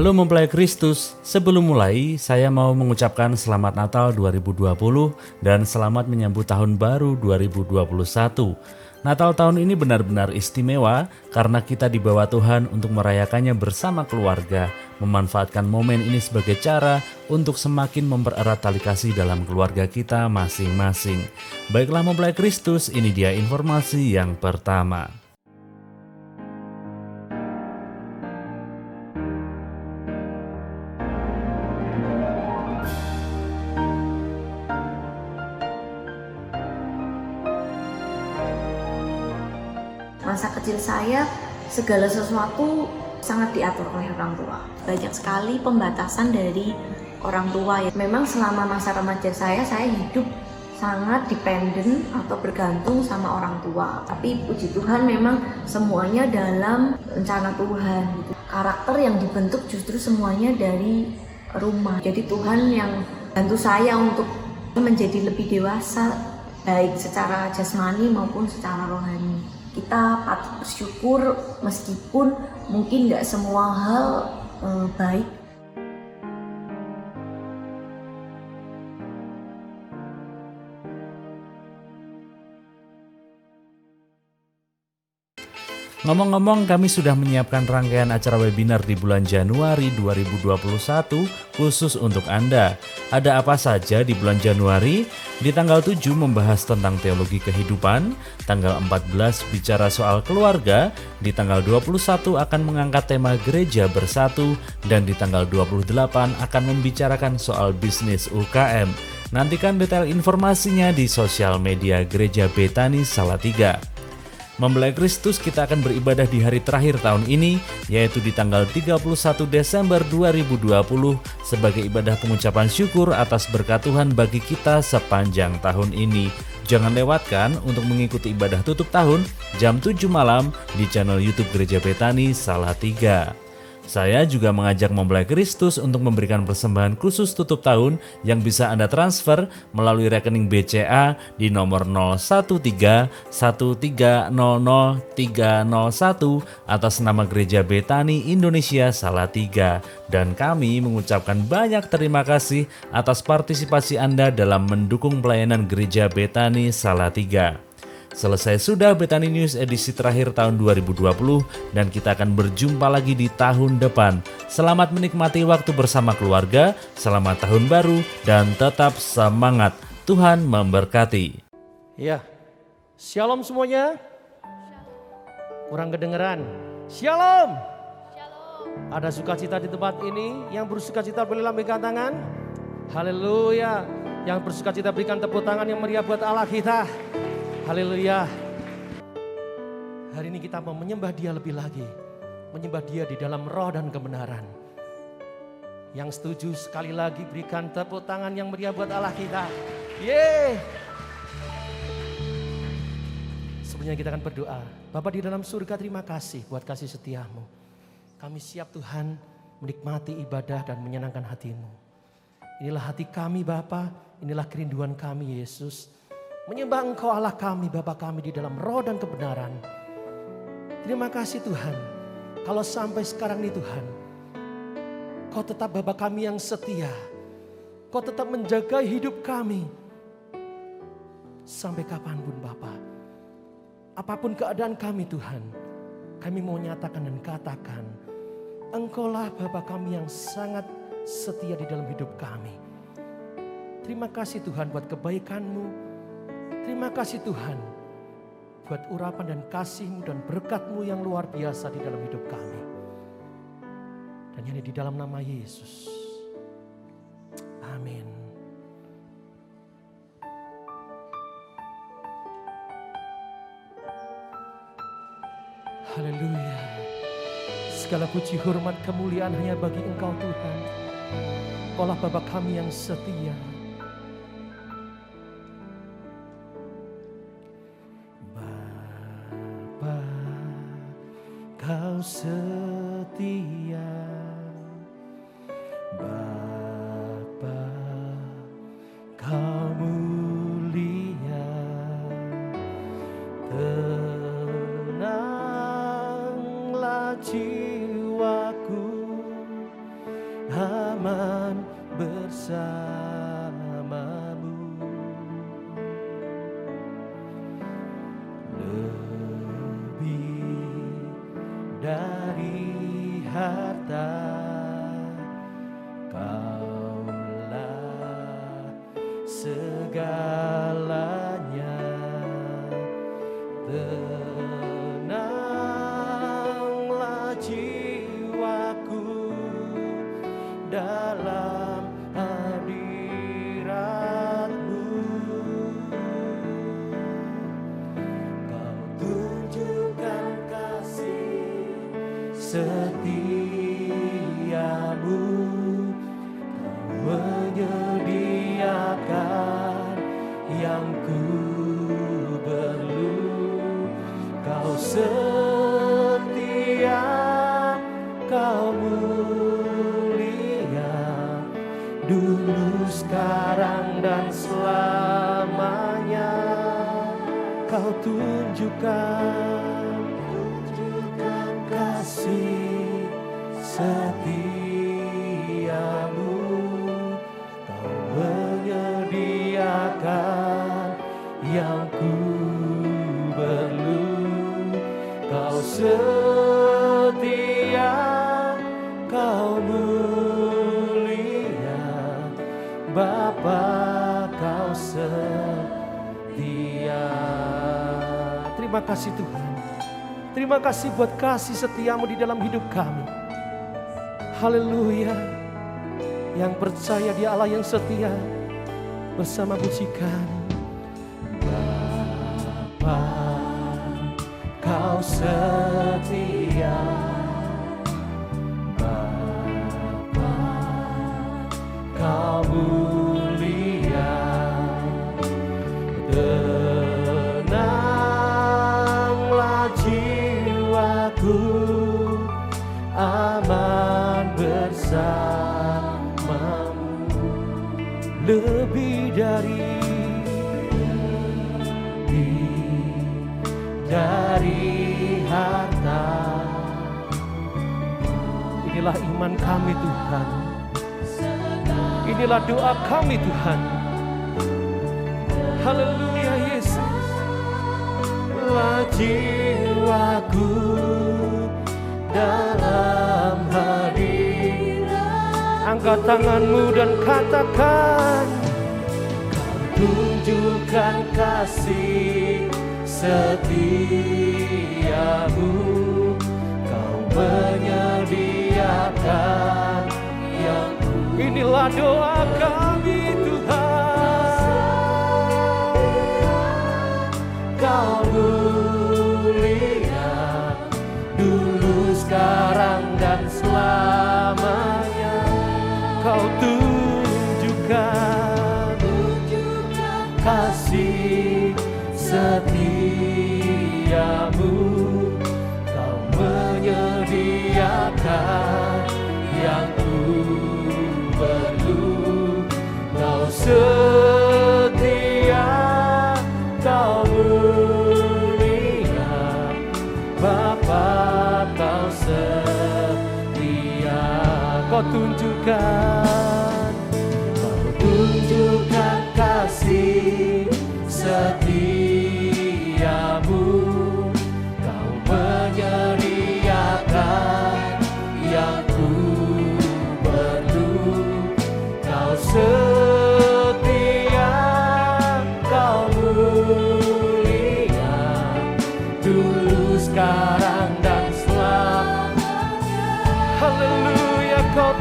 Halo mempelai Kristus, sebelum mulai saya mau mengucapkan selamat Natal 2020 dan selamat menyambut tahun baru 2021. Natal tahun ini benar-benar istimewa karena kita dibawa Tuhan untuk merayakannya bersama keluarga, memanfaatkan momen ini sebagai cara untuk semakin mempererat tali kasih dalam keluarga kita masing-masing. Baiklah mempelai Kristus, ini dia informasi yang pertama. Masa kecil saya, segala sesuatu sangat diatur oleh orang tua. Banyak sekali pembatasan dari orang tua. Memang selama masa remaja saya hidup sangat dependen atau bergantung sama orang tua. Tapi puji Tuhan memang semuanya dalam rencana Tuhan. Karakter yang dibentuk justru semuanya dari rumah. Jadi Tuhan yang bantu saya untuk menjadi lebih dewasa, baik secara jasmani maupun secara rohani. Kita patut bersyukur meskipun mungkin nggak semua hal baik. Ngomong-ngomong, kami sudah menyiapkan rangkaian acara webinar di bulan Januari 2021 khusus untuk Anda. Ada apa saja di bulan Januari? Di tanggal 7 membahas tentang teologi kehidupan, tanggal 14 bicara soal keluarga, di tanggal 21 akan mengangkat tema gereja bersatu, dan di tanggal 28 akan membicarakan soal bisnis UKM. Nantikan detail informasinya di sosial media Gereja Betani Salatiga. Mempelai Kristus, kita akan beribadah di hari terakhir tahun ini, yaitu di tanggal 31 Desember 2020 sebagai ibadah pengucapan syukur atas berkat Tuhan bagi kita sepanjang tahun ini. Jangan lewatkan untuk mengikuti ibadah tutup tahun jam 7 malam di channel YouTube Gereja Betani Salatiga. Saya juga mengajak mempelai Kristus untuk memberikan persembahan khusus tutup tahun yang bisa Anda transfer melalui rekening BCA di nomor 0131300301 atas nama Gereja Betani Indonesia Salatiga. Dan kami mengucapkan banyak terima kasih atas partisipasi Anda dalam mendukung pelayanan Gereja Betani Salatiga. Selesai sudah Betani News edisi terakhir tahun 2020 dan kita akan berjumpa lagi di tahun depan. Selamat menikmati waktu bersama keluarga, selamat tahun baru, dan tetap semangat. Tuhan memberkati. Ya, shalom semuanya. Kurang kedengeran. Shalom. Ada sukacita di tempat ini. Yang bersukacita boleh lambaikan tangan. Haleluya. Yang bersukacita berikan tepuk tangan yang meriah buat Allah kita. Haleluya. Hari ini kita mau menyembah Dia lebih lagi. Menyembah Dia di dalam roh dan kebenaran. Yang setuju sekali lagi berikan tepuk tangan yang meriah buat Allah kita. Yeay. Sebenarnya kita akan berdoa. Bapa di dalam surga, terima kasih buat kasih setiamu. Kami siap Tuhan menikmati ibadah dan menyenangkan hatimu. Inilah hati kami Bapa, inilah kerinduan kami Yesus. Menyembah Engkau Allah kami, Bapa kami di dalam roh dan kebenaran. Terima kasih Tuhan. Kalau sampai sekarang ini Tuhan, Kau tetap Bapa kami yang setia. Kau tetap menjaga hidup kami. Sampai kapanpun Bapa. Apapun keadaan kami Tuhan, kami mau nyatakan dan katakan, Engkaulah Bapa kami yang sangat setia di dalam hidup kami. Terima kasih Tuhan buat kebaikan-Mu. Terima kasih Tuhan buat urapan dan kasih-Mu dan berkat-Mu yang luar biasa di dalam hidup kami. Dan ini di dalam nama Yesus. Amin. Haleluya. Segala puji hormat kemuliaan hanya bagi Engkau Tuhan. Engkaulah Bapa kami yang setia. Kau setia, Bapa, Kau mulia, tenanglah jiwaku harta, Kaulah segalanya. Tenanglah jiwaku dalam hadirat-Mu. Kau tunjukkan kasih setiamu, Kau menyediakan yang ku perlu. Kau setia, Kau mulia, dulu, sekarang, dan selamanya. Kau tunjukkan kasih setiamu, Kau menyediakan yang ku perlu. Kau setia, Kau mulia, Bapa, Kau setia. Terima kasih Tuhan. Terima kasih buat kasih setiamu di dalam hidup kami. Haleluya. Yang percaya Dia Allah yang setia, bersama pujikan. Bapa, Kau setia. Bapa, Kau mulia. Tenanglah jiwaku, aman bersamamu. Lebih dari harta. Inilah iman kami Tuhan, inilah doa kami Tuhan. Haleluya Yesus. Lah jiwaku dalam hadirat. Angkat tanganmu dan katakan, Kau tunjukkan kasih setiamu, Kau menyediakan yang ku. Inilah doa kami Tuhan. Kau mulia, dulu, sekarang, dan selamanya. Kau tunjukkan kasih setiamu, Kau menyediakan yang ku perlu. Kau setia, Kau mulia, Bapa, Kau setia. Kau tunjukkan kasih setiamu, Kau menyediakan yang ku perlu. Kau setia, Kau mulia, dulu, sekarang, dan selamanya. Haleluya. Kau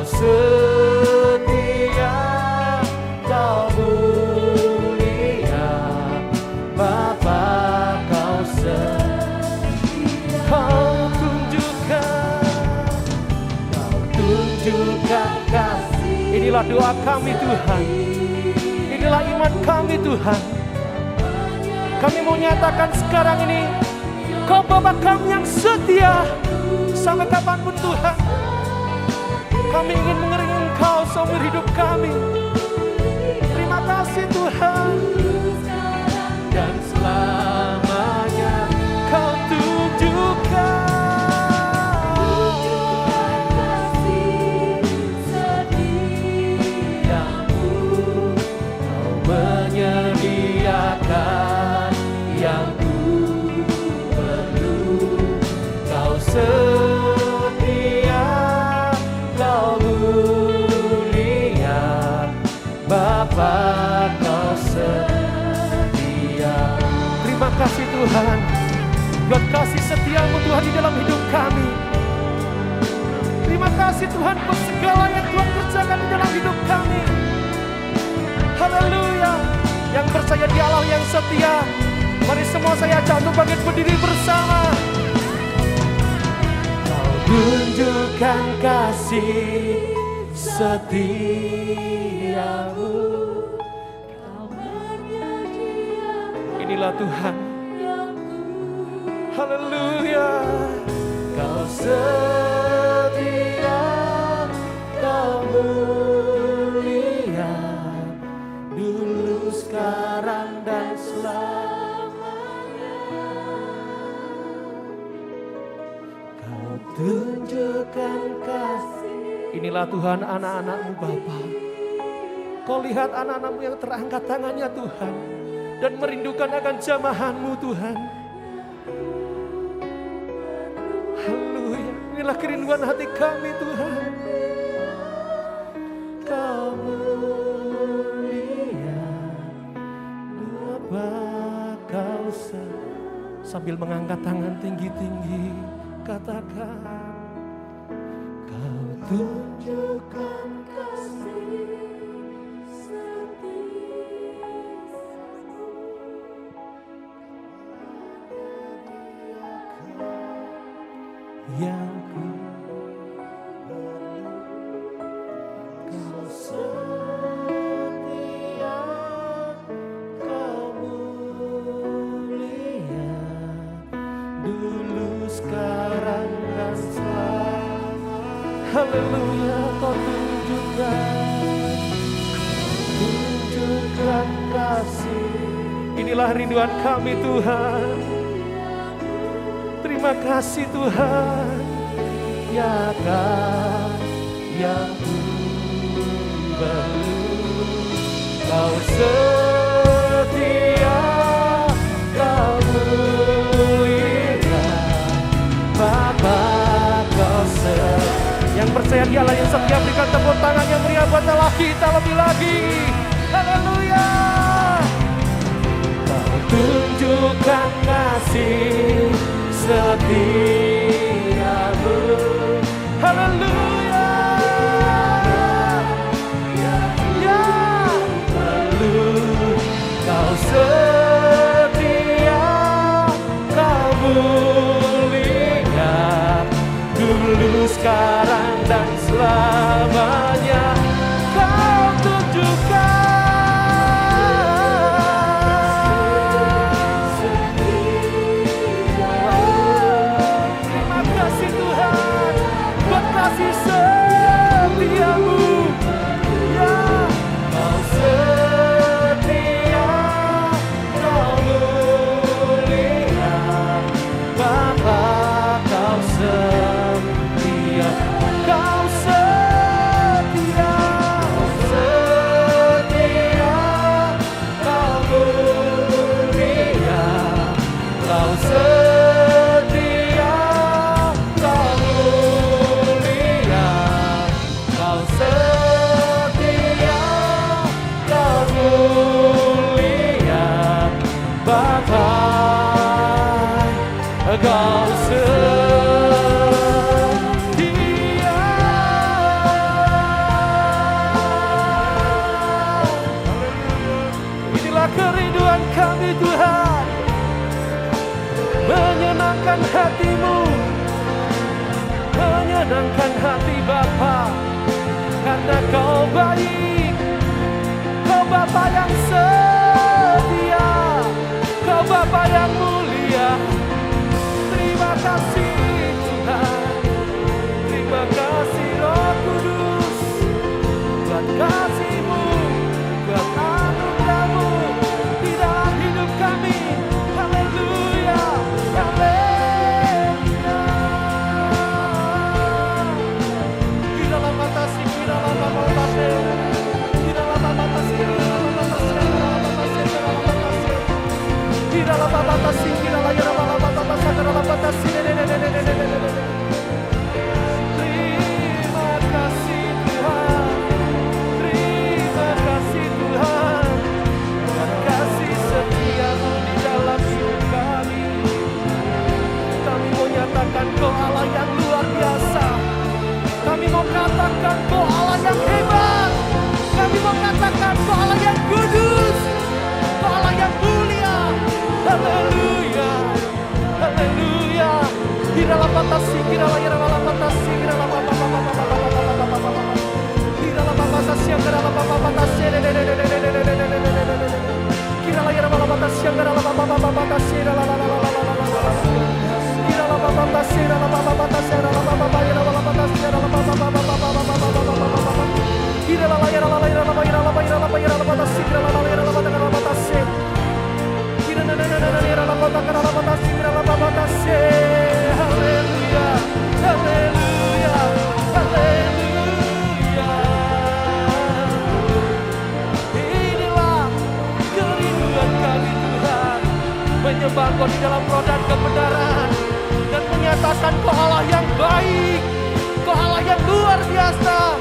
setia, Kau mulia, Bapa, Kau setia. Kau tunjukkan kasih. Inilah doa kami Tuhan, inilah iman kami Tuhan. Kami mau nyatakan sekarang ini, Kau Bapa kami yang setia sampai kapanpun Tuhan. Kami ingin mengiringi Engkau seumur hidup kami. Terima kasih Tuhan. Dan selamanya Kau tunjukkan kasih Tuhan buat kasih setiamu Tuhan di dalam hidup kami. Terima kasih Tuhan buat segala yang Tuhan kerjakan di dalam hidup kami. Haleluya. Yang percaya di Allah yang setia, mari semua saya ajak untuk bangkit berdiri bersama. Kau tunjukkan kasih setiamu. Inilah Tuhan. Haleluya. Kau setia, kau mulia, dulu, sekarang, dan selamanya. Kau tunjukkan kasih. Inilah Tuhan anak-anak-Mu Bapa. Kau lihat anak-anak-Mu yang terangkat tangannya Tuhan, dan merindukan akan jamahan-Mu Tuhan. Haleluya. Inilah kerinduan hati kami Tuhan. Kau mulia, Bapa kau sambil mengangkat tangan tinggi-tinggi, katakan kau tunjukkan kasih yang ku kau setia, kau mulia, dulu, sekarang, dan selamanya. Haleluya. Kau tunjukkan kasih. Inilah rinduan kami Tuhan. Terima kasih Tuhan, ya kan yang ku perlu. Kau setia, kau mulia, Bapa kau setia. Yang percaya di Allah yang setia, berikan tepuk tangan yang meriah buat Allah kita lebih lagi. Haleluya. Kau tunjukkan kasih setiamu. Haleluya. Yang perlu. Kau setia, kau mulia, dulu, sekarang, dan selamanya. Kau tunjukkan. Kasih setiamu, ya kau setia, kau mulia, Bapa kau setia, kau setia, kau mulia, kau setia. Kau setia. Inilah kerinduan kami Tuhan, menyenangkan hati-Mu, menyenangkan hati Bapa, karena Kau baik, Kau Bapa yang setia, Kau Bapa yang mulia. Terima kasih Tuhan, terima kasih Roh Kudus, buat kasih-Mu, buat anugerah-Mu di dalam hidup kami. Haleluya, haleluya. Di dalam batasi, di dalam batasi, di dalam batasi, di dalam batasi, di dalam batasi, di dalam batasi. Terima kasih Tuhan, terima kasih Tuhan, kasih setia-Mu di dalam hidup Menyembah Engkau di dalam roh dan kebenaran, dan menyatakan Kau Allah yang baik, Kau Allah yang luar biasa.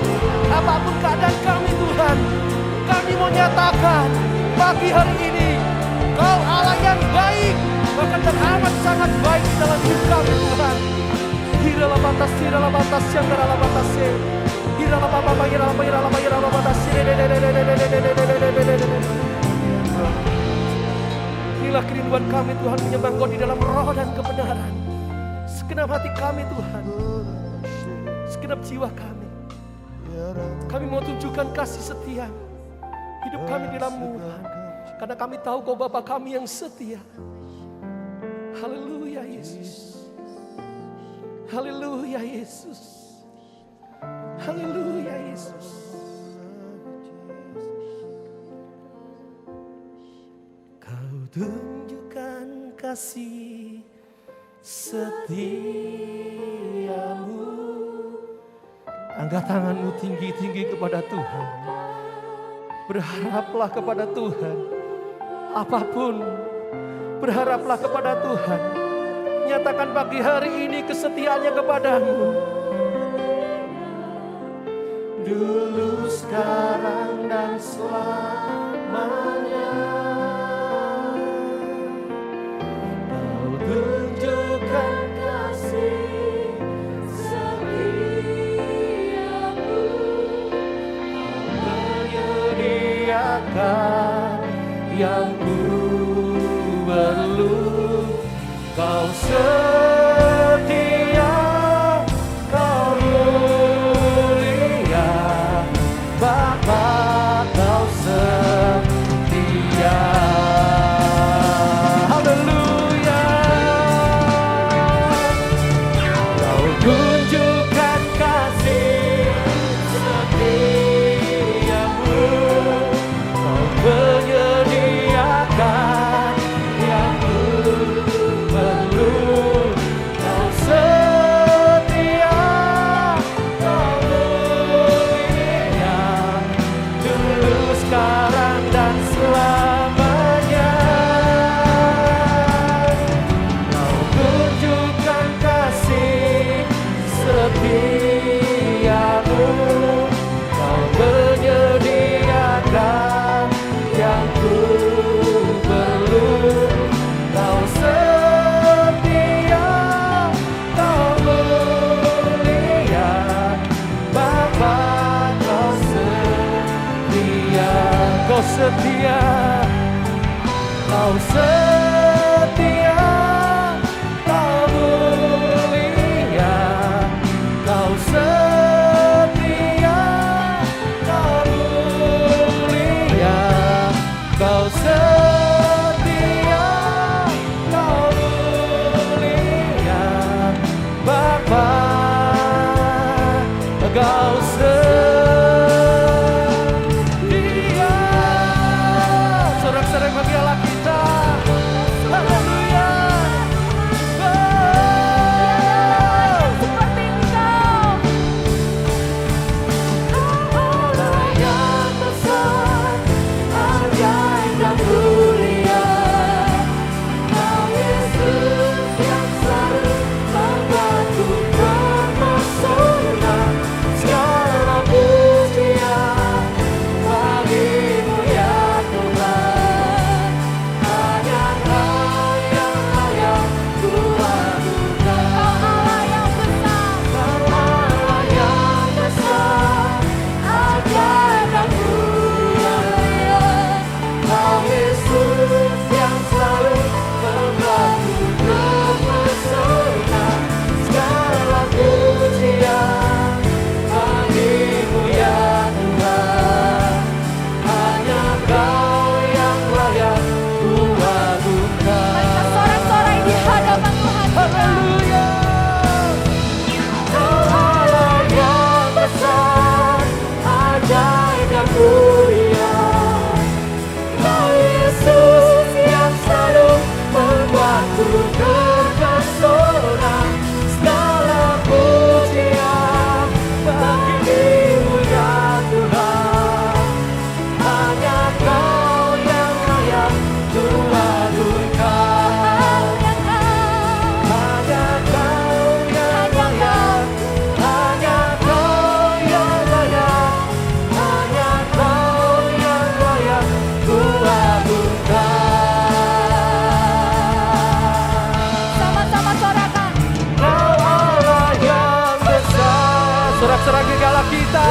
Apapun keadaan kami Tuhan, kami mau nyatakan pagi hari ini Kau Allah yang baik, bahkan teramat sangat baik di dalam hidup kami Tuhan. Hiralah batas yang dalam batas. Hiralah batas inilah kerinduan kami Tuhan, menyembah Engkau di dalam roh dan kebenaran. Segenap hati kami Tuhan, segenap jiwa kami, kami mau tunjukkan kasih setia hidup kami di dalam-Mu Tuhan, karena kami tahu Kau Bapa kami yang setia. Haleluya Yesus, haleluya Yesus, haleluya Yesus. Kau tunjukkan kasih setiamu. Angkat tanganmu tinggi-tinggi kepada Tuhan. Berharaplah kepada Tuhan. Apapun, berharaplah kepada Tuhan. Nyatakan pagi hari ini kesetiaannya kepadamu. Dulu, sekarang, dan selamanya. Kau tunjukkan kasih setiamu. Kau menyediakan yang ku perlu. Kau setia, Kau mulia, Bapa, Kau setia. Haleluya. Kau tunjukkan kasih setiamu. Kau menyediakan yang ku perlu. Kau setia, Kau mulia, dulu, sekarang, dan selamanya. Kau tunjukkan kasih setiamu. Kau menyediakan yang ku perlu. Kau setia, Kau mulia, Bapa, Kau setia. Kau setia, Kau setia, Kau mulia, Kau setia, Kau mulia, Kau setia, Kau mulia, Bapa, Kau setia. Sorak-sorai bagi Allah kita. berserah segala kita.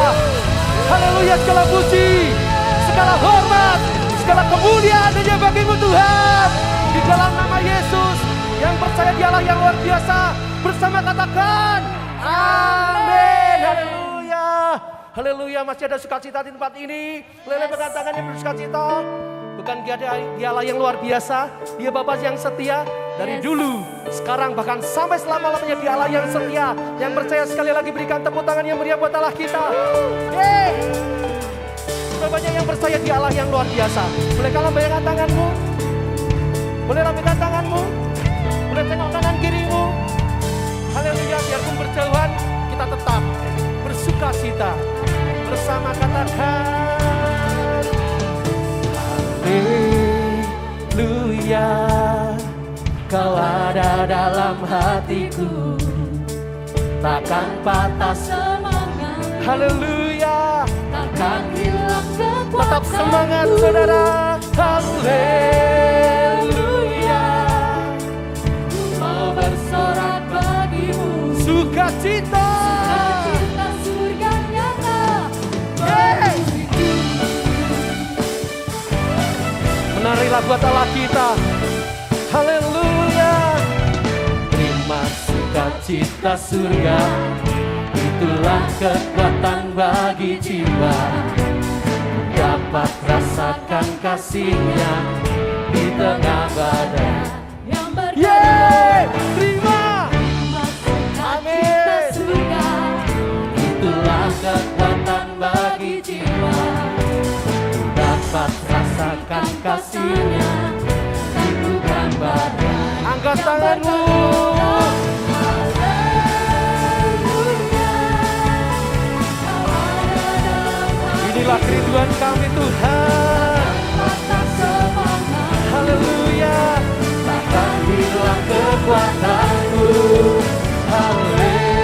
Haleluya, segala puji, segala hormat, segala kemuliaan hanya bagimu Tuhan. Di dalam nama Yesus, yang percaya di Allah yang luar biasa, bersama katakan amin. Haleluya. Haleluya, masih ada sukacita di tempat ini. Lele berkatakan yang bersukacita. Bukan dia Allah yang luar biasa, dia Bapa yang setia dari dulu, sekarang bahkan sampai selama-lamanya. Dia Allah yang setia, yang percaya. Sekali lagi berikan tepuk tangan yang meriah buat Allah kita. Yeay. Banyak yang percaya di Allah yang luar biasa. Boleh kau lambaikan tanganmu? Boleh lambaikan tanganmu? Boleh tengok kanan kirimu? Haleluya, biarpun berjauhan kita tetap bersukacita bersama, katakan haleluya. Kau ada dalam hatiku, takkan patah semangat. Haleluya, takkan hilang kekuatan. Tetap semangat saudara. Haleluya, mau bersorak bagimu. Sukacita, sukacita surga nyata. Menarilah buat Allah kita. Haleluya, terima sukacita surga. Itulah kekuatan bagi jiwa, dapat rasakan kasihnya di tengah badai yang bergerak. Terima sukacita surga. Itulah kekuatan bagi jiwa, dapat rasakan kasihnya di tengah badai. Angkat tanganmu. Inilah kerinduan kami Tuhan. Haleluya, takkan hilang kekuatanmu. Haleluya,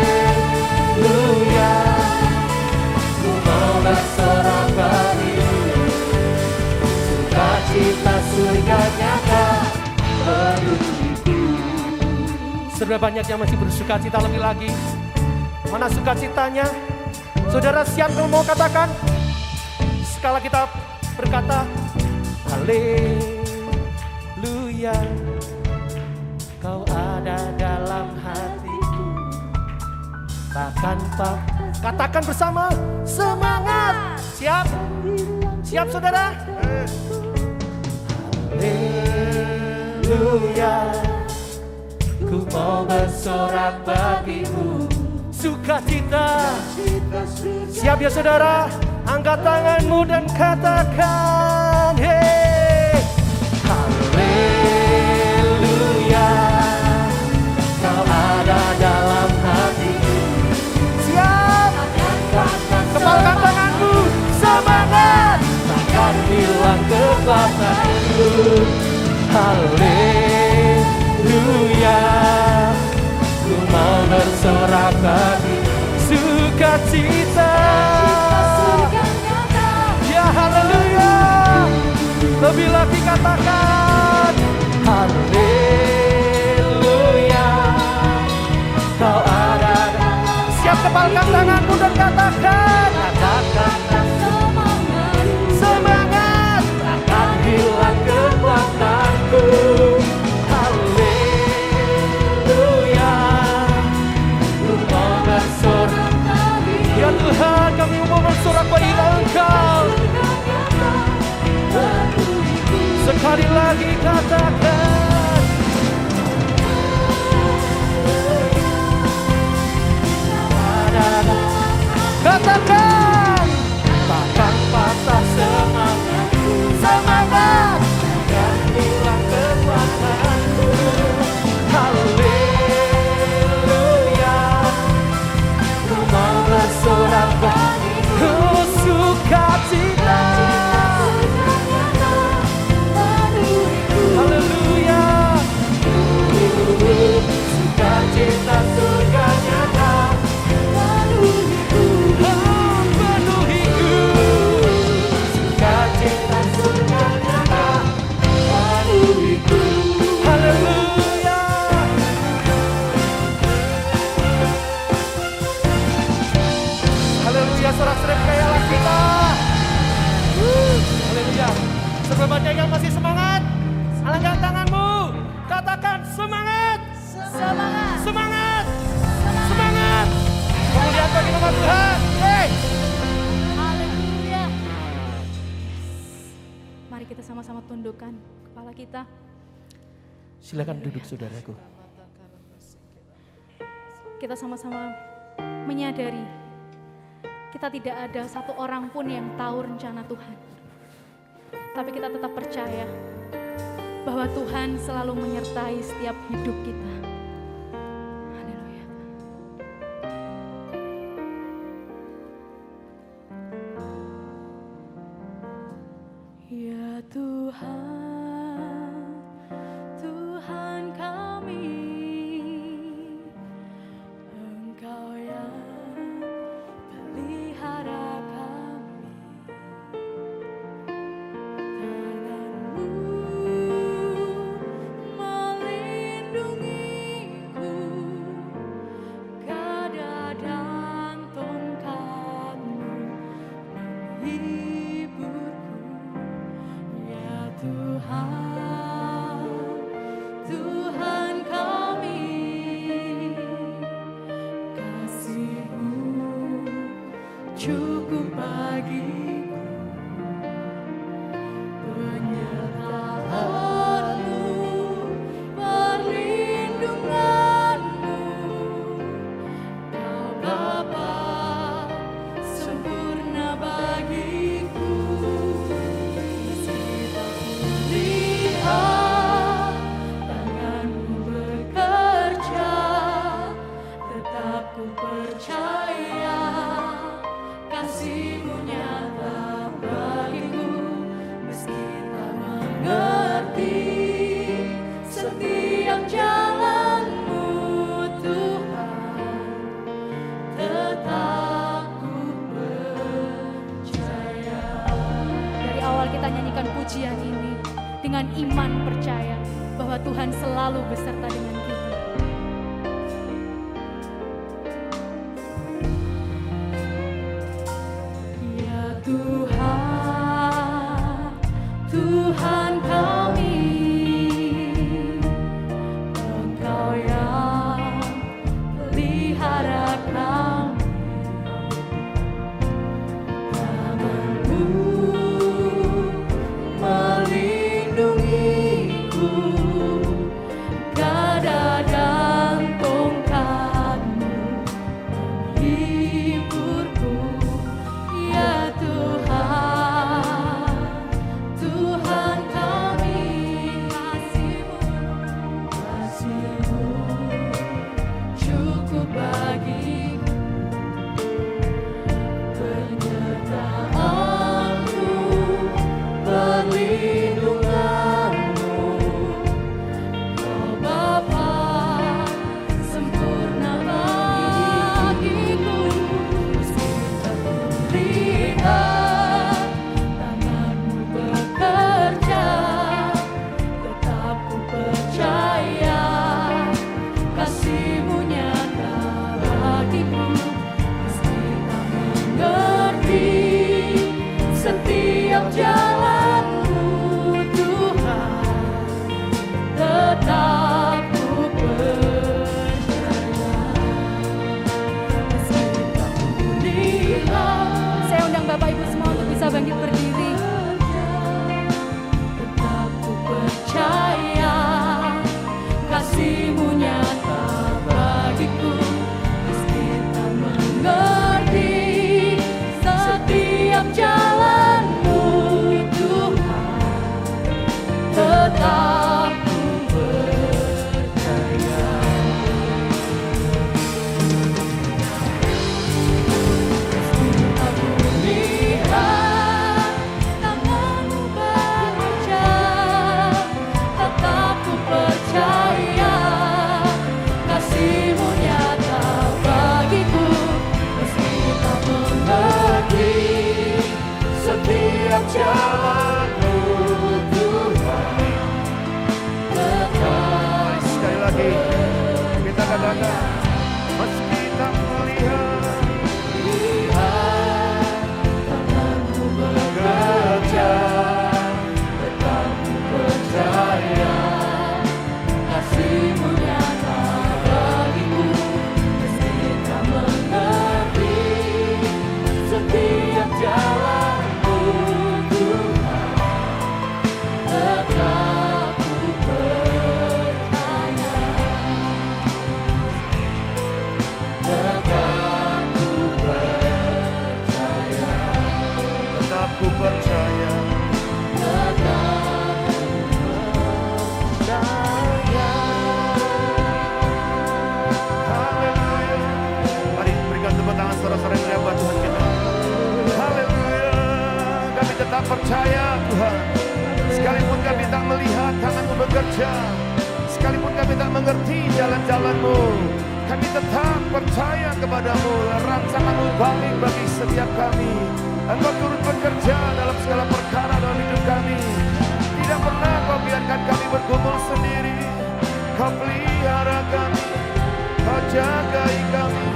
ku mau bersorak bagimu. Sukacita surga nyata penuhiku. Sudah banyak yang masih bersukacita lebih lagi. Mana sukacitanya? Saudara siap mau katakan? Sekala kita berkata haleluya, kau ada dalam hatiku, takkan katakan bersama, semangat. Siap? Siap saudara? Haleluya, ku mau bersorak bagimu. Sukacita. Siap ya saudara? Angkat tanganmu dan katakan hey. Haleluya, kau ada dalam hatiku. Siap? Kepalkan tanganmu. Semangat, takkan hilang kekuatanmu. Haleluya, ku mau bersorak bagi sukacita. Ya haleluya, lebih lagi katakan haleluya, kau ada. Siap, kepalkan tanganmu dan katakan semangat, takkan hilang kekuatanku. Haleluya, ku mau bersorak. Ya Tuhan, kami mau bersorak bagi Engkau. Sekali lagi menundukkan kepala kita. Silakan duduk saudaraku. Kita sama-sama menyadari kita tidak ada satu orang pun yang tahu rencana Tuhan. Tapi kita tetap percaya bahwa Tuhan selalu menyertai setiap hidup kita. Haleluya. Ya Tuhan, Tuhan kami, Engkau yang pelihara kami. Tangan-Mu melindungiku, gada dan tongkat-Mu menghiburku. Ya Tuhan, Tuhan kami, kasih-Mu cukup bagiku, penyertaan-Mu, perlindungan-Mu, Kau Bapa sempurna bagiku. Meski tak kulihat tangan-Mu bekerja, tetap ku percaya kasih-Mu nyata bagiku. Meski tak mengerti setiap jalan-Mu, Tuhan, tetap ku percaya. Dari awal kita nyanyikan pujian ini dengan iman percaya bahwa Tuhan selalu beserta dengan kita. Ya Tuhan, Tuhan kami, Engkau yang pelihara kami. Tangan-Mu melindungiku, gada dan tongkat-Mu menghiburku. Ya Tuhan, Tuhan kami, kasih-Mu cukup bagiku, penyertaan-Mu, perlindungan-Mu, Kau Bapa sempurna bagiku. Meski tak kulihat tangan-Mu bekerja, tetap ku percaya kasih-Mu nyata bagiku. Meski tak mengerti setiap jalan-Mu, Tuhan, tetap ku percaya. Meski tak kulihat, saya undang Bapak Ibu semua untuk bisa bangkit berdiri. Tetap ku percaya kasih-Mu nyata bagiku. Meski tak mengerti setiap jalan-Mu, Tuhan, tetap ku percaya. Meski tak kulihat tangan-Mu bekerja, tetap ku percaya kasih-Mu nyata bagiku. Meski tak mengerti setiap jalan-Mu, Tuhan, tetap. Sekali lagi kita katakan, meski tak melihat Tangan-Mu bekerja, tetap ku percaya kasih-Mu nyata bagiku. Meski tak mengerti setiap jalan-Mu, Tuhan, mengerti jalan-jalan-Mu. Kami tetap percaya kepadamu, rancangan-Mu baik bagi setiap kami. Engkau turut bekerja dalam segala perkara dalam hidup kami. Tidak pernah Kau biarkan kami bergumul sendiri. Kau pelihara kami, Kau jagai kami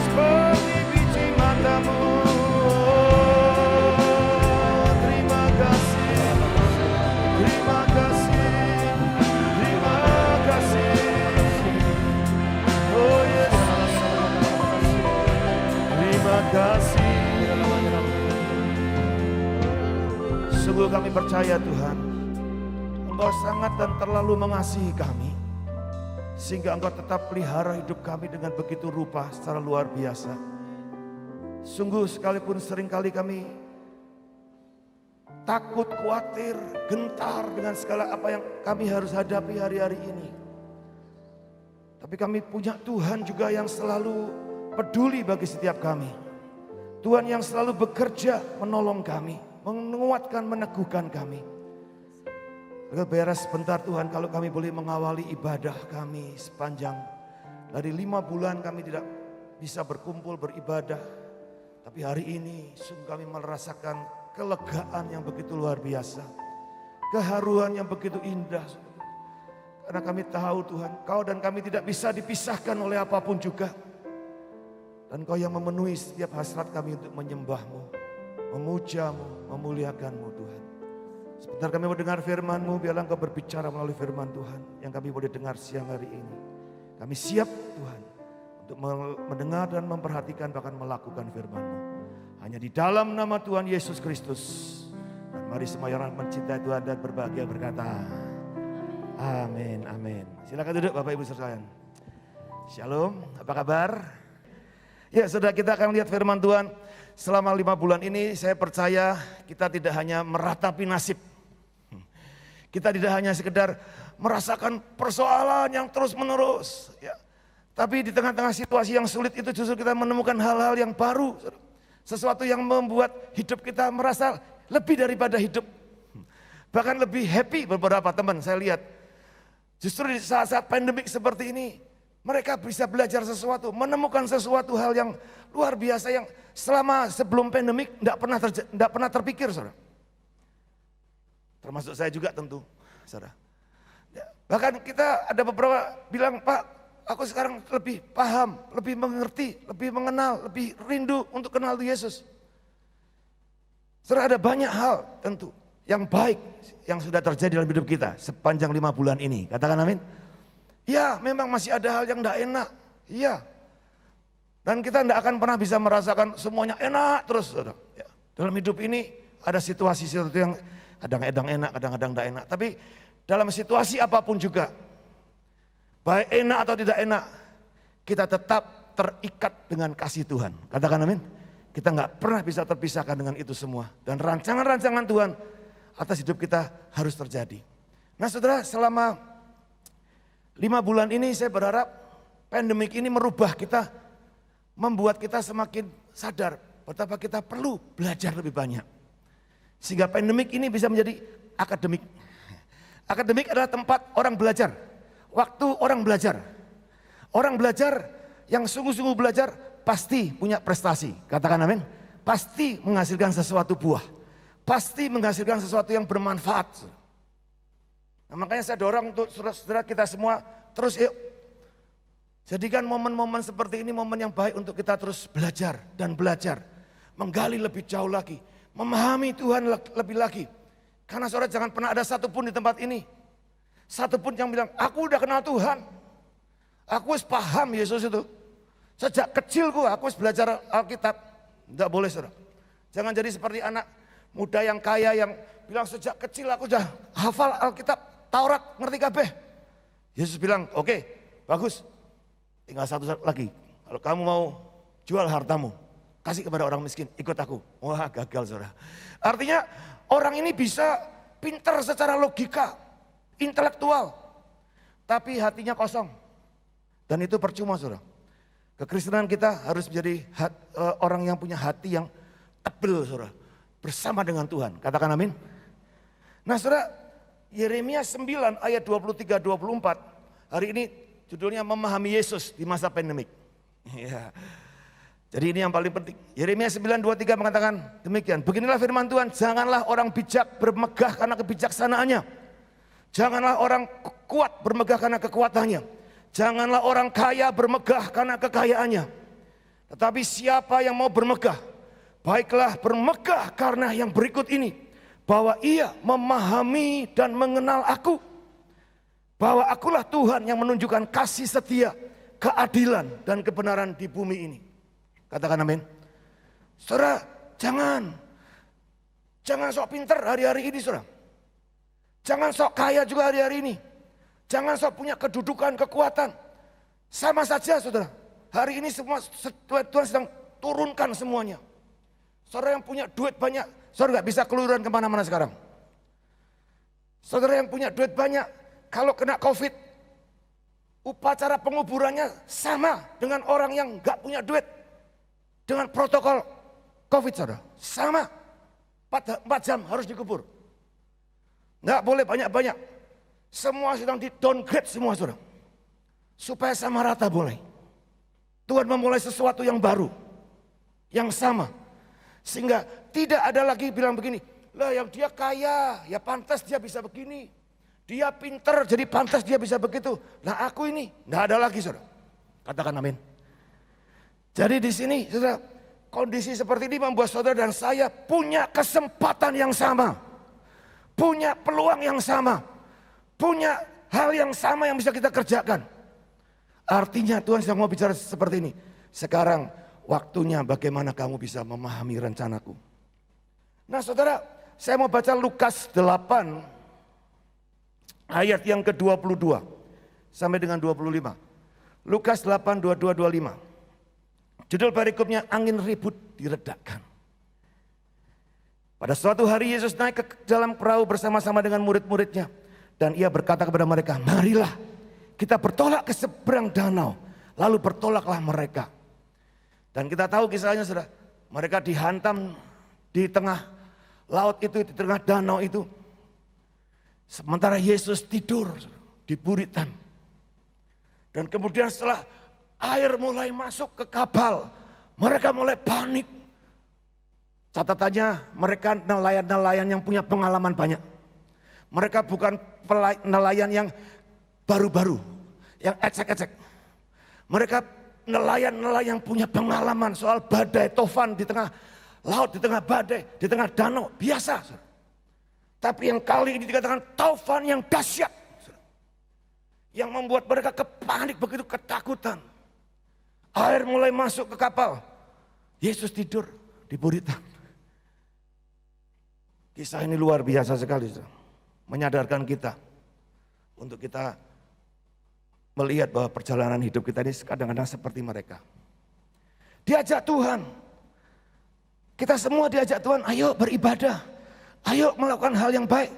seperti biji mata-Mu. Terima kasih, terima kasih, terima kasih. Oh Yesus, terima kasih. Sungguh kami percaya Tuhan, Engkau sangat dan terlalu mengasihi kami, sehingga Engkau tetap pelihara hidup kami dengan begitu rupa secara luar biasa. Sungguh sekalipun seringkali kami takut, khawatir, gentar dengan segala apa yang kami harus hadapi hari-hari ini. Tapi kami punya Tuhan juga yang selalu peduli bagi setiap kami. Tuhan yang selalu bekerja menolong kami, menguatkan, meneguhkan kami. Beres sebentar Tuhan, kalau kami boleh mengawali ibadah kami sepanjang dari 5 bulan kami tidak bisa berkumpul beribadah. Tapi hari ini sungguh kami merasakan kelegaan yang begitu luar biasa. Keharuan yang begitu indah. Karena kami tahu Tuhan, Kau dan kami tidak bisa dipisahkan oleh apapun juga. Dan Kau yang memenuhi setiap hasrat kami untuk menyembah-Mu, memuja-Mu, memuliakan-Mu Tuhan. Sebentar kami mendengar firman-Mu, biarlah Engkau berbicara melalui firman Tuhan yang kami boleh dengar siang hari ini. Kami siap Tuhan untuk mendengar dan memperhatikan bahkan melakukan firman-Mu. Hanya di dalam nama Tuhan Yesus Kristus. Dan mari semua orang mencintai Tuhan dan berbahagia berkata, amin, amin. Silakan duduk Bapak Ibu sekalian. Shalom, apa kabar? Ya saudara, kita akan lihat firman Tuhan. Selama 5 bulan ini saya percaya kita tidak hanya meratapi nasib. Kita tidak hanya sekedar merasakan persoalan yang terus menerus. Ya. Tapi di tengah-tengah situasi yang sulit itu justru kita menemukan hal-hal yang baru. Sesuatu yang membuat hidup kita merasa lebih daripada hidup. Bahkan lebih happy beberapa teman saya lihat. Justru di saat-saat pandemik seperti ini, mereka bisa belajar sesuatu, menemukan sesuatu hal yang luar biasa yang selama sebelum pandemik tidak pernah terpikir, saudara. Termasuk saya juga tentu, saudara. Bahkan kita ada beberapa bilang, Pak, aku sekarang lebih paham, lebih mengerti, lebih mengenal, lebih rindu untuk kenal Yesus. Saudara, ada banyak hal tentu yang baik yang sudah terjadi dalam hidup kita sepanjang 5 bulan ini. Katakan amin. Ya, memang masih ada hal yang tidak enak. Iya. Dan kita tidak akan pernah bisa merasakan semuanya enak terus. Saudara. Ya. Dalam hidup ini ada situasi-situasi yang kadang-kadang enak, kadang-kadang tidak enak. Tapi dalam situasi apapun juga, baik enak atau tidak enak, kita tetap terikat dengan kasih Tuhan. Katakan amin. Kita nggak pernah bisa terpisahkan dengan itu semua. Dan rancangan-rancangan Tuhan atas hidup kita harus terjadi. Nah saudara, selama 5 bulan ini saya berharap pandemik ini merubah kita, membuat kita semakin sadar betapa kita perlu belajar lebih banyak. Sehingga pandemik ini bisa menjadi akademik. Akademik adalah tempat orang belajar, waktu orang belajar. Orang belajar yang sungguh-sungguh belajar pasti punya prestasi, katakan amin. Pasti menghasilkan sesuatu buah, pasti menghasilkan sesuatu yang bermanfaat. Nah, makanya saya dorong untuk saudara-saudara kita semua terus yuk. Jadikan momen-momen seperti ini momen yang baik untuk kita terus belajar dan belajar. Menggali lebih jauh lagi, memahami Tuhan lebih lagi. Karena saudara jangan pernah ada satupun di tempat ini, satupun yang bilang, aku udah kenal Tuhan. Aku harus paham Yesus itu. Sejak kecilku aku harus belajar Alkitab. Tidak boleh saudara. Jangan jadi seperti anak muda yang kaya yang bilang sejak kecil aku sudah hafal Alkitab, Taurat, ngerti kabeh. Yesus bilang, oke, bagus. Tinggal satu lagi. Kalau kamu mau jual hartamu, kasih kepada orang miskin, ikut aku. Wah, gagal saudara. Artinya orang ini bisa pintar secara logika, intelektual. Tapi hatinya kosong. Dan itu percuma saudara. Kekristenan kita harus menjadi orang yang punya hati yang tebel saudara. Bersama dengan Tuhan. Katakan amin. Nah saudara, Yeremia 9 ayat 23-24. Hari ini Judulnya memahami Yesus di masa pandemik. Ya. Jadi ini yang paling penting. Yeremia 9:23 mengatakan demikian. Beginilah firman Tuhan, janganlah orang bijak bermegah karena kebijaksanaannya. Janganlah orang kuat bermegah karena kekuatannya. Janganlah orang kaya bermegah karena kekayaannya. Tetapi siapa yang mau bermegah, baiklah bermegah karena yang berikut ini. Bahwa ia memahami dan mengenal aku. Bahwa akulah Tuhan yang menunjukkan kasih setia, keadilan dan kebenaran di bumi ini. Katakan amin. Saudara, jangan sok pinter hari-hari ini, saudara. Jangan sok kaya juga hari-hari ini. Jangan sok punya kedudukan, kekuatan. Sama saja, saudara. Hari ini semua Tuhan sedang turunkan semuanya. Saudara yang punya duit banyak, saudara gak bisa keluyuran kemana-mana sekarang. Saudara yang punya duit banyak, kalau kena COVID, upacara penguburannya sama dengan orang yang gak punya duit. Dengan protokol COVID, saudara. Sama. 4 jam harus dikubur. Gak boleh banyak-banyak. Semua sedang di downgrade semua, saudara. Supaya sama rata boleh. Tuhan memulai sesuatu yang baru. Yang sama. Sehingga tidak ada lagi bilang begini. Lah yang dia kaya, ya pantas dia bisa begini. Dia pinter, jadi pantas dia bisa begitu. Nah aku ini, gak ada lagi, saudara. Katakan amin. Jadi di sini, saudara, kondisi seperti ini membuat saudara dan saya punya kesempatan yang sama. Punya peluang yang sama. Punya hal yang sama yang bisa kita kerjakan. Artinya Tuhan sedang mau bicara seperti ini. Sekarang waktunya bagaimana kamu bisa memahami rencanaku. Nah saudara, saya mau baca Lukas 8 ayat yang ke-22 sampai dengan 25. Lukas 8, 22, 25. Judul perikopnya, angin ribut diredakan. Pada suatu hari Yesus naik ke dalam perahu bersama-sama dengan murid-muridnya. Dan ia berkata kepada mereka, marilah kita bertolak ke seberang danau. Lalu bertolaklah mereka. Dan kita tahu kisahnya, saudara. Mereka dihantam di tengah laut itu, di tengah danau itu. Sementara Yesus tidur di buritan. Dan kemudian setelah air mulai masuk ke kapal, mereka mulai panik. Catatannya mereka nelayan-nelayan yang punya pengalaman banyak. Mereka bukan nelayan yang baru-baru, yang ecek-ecek. Mereka nelayan-nelayan yang punya pengalaman soal badai, tofan di tengah laut, di tengah badai, di tengah danau, biasa. Tapi yang kali ini dikatakan taufan yang dahsyat. Yang membuat mereka kepanik, begitu ketakutan. Air mulai masuk ke kapal. Yesus tidur di buritan. Kisah ini luar biasa sekali. Menyadarkan kita. Untuk kita melihat bahwa perjalanan hidup kita ini kadang-kadang seperti mereka. Diajak Tuhan. Kita semua diajak Tuhan, ayo beribadah. Ayo melakukan hal yang baik.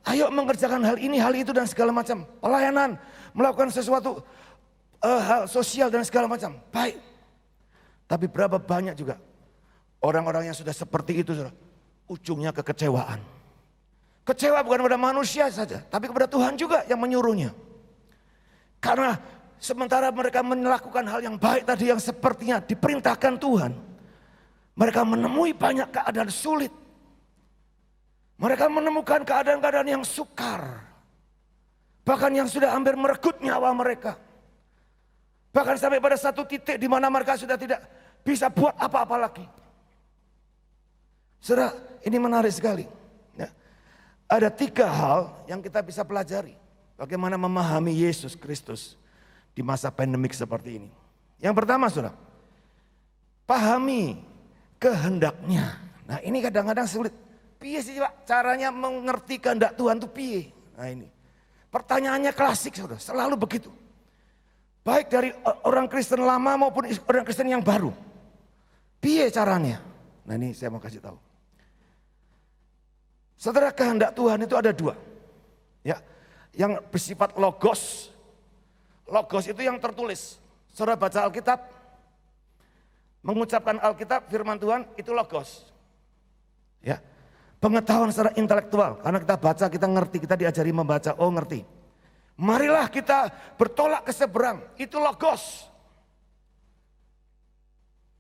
Ayo mengerjakan hal ini, hal itu dan segala macam. Pelayanan, melakukan sesuatu hal sosial dan segala macam. Baik. Tapi berapa banyak juga orang-orang yang sudah seperti itu, saudara, ujungnya kekecewaan. Kecewa bukan kepada manusia saja, tapi kepada Tuhan juga yang menyuruhnya. Karena sementara mereka melakukan hal yang baik tadi yang sepertinya diperintahkan Tuhan, mereka menemui banyak keadaan sulit. Mereka menemukan keadaan-keadaan yang sukar. Bahkan yang sudah hampir merenggut nyawa mereka. Bahkan sampai pada satu titik di mana mereka sudah tidak bisa buat apa-apa lagi. Saudara, ini menarik sekali. Ya. Ada 3 hal yang kita bisa pelajari. Bagaimana memahami Yesus Kristus di masa pandemik seperti ini. Yang pertama, saudara, pahami kehendaknya. Nah ini kadang-kadang sulit. Piye sih Pak caranya mengerti kehendak Tuhan itu piye? Nah ini. Pertanyaannya klasik, saudara, selalu begitu. Baik dari orang Kristen lama maupun orang Kristen yang baru. Piye caranya? Nah ini saya mau kasih tahu. Saudara, kehendak Tuhan itu ada 2. Ya, yang bersifat logos. Logos itu yang tertulis. Saudara baca Alkitab, mengucapkan Alkitab, firman Tuhan itu logos. Ya. Pengetahuan secara intelektual, karena kita baca, kita ngerti, kita diajari membaca, oh ngerti. Marilah kita bertolak ke seberang. Itu logos.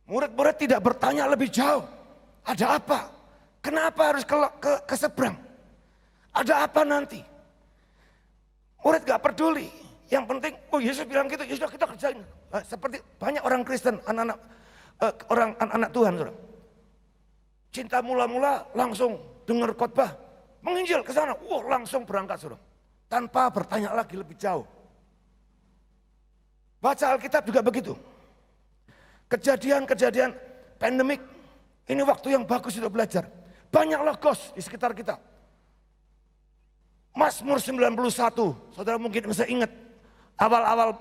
Murid-murid tidak bertanya lebih jauh. Ada apa? Kenapa harus ke seberang? Ada apa nanti? Murid gak peduli. Yang penting, oh Yesus bilang gitu, ya sudah kita kerjain. Seperti banyak orang Kristen, anak-anak Tuhan. Saudara. Cinta mula-mula langsung dengar khotbah. Menginjil ke sana, langsung berangkat saudara. Tanpa bertanya lagi lebih jauh. Baca Alkitab juga begitu. Kejadian-kejadian pandemik, ini waktu yang bagus untuk belajar. Banyak logos di sekitar kita. Mazmur 91, saudara mungkin bisa ingat. Awal-awal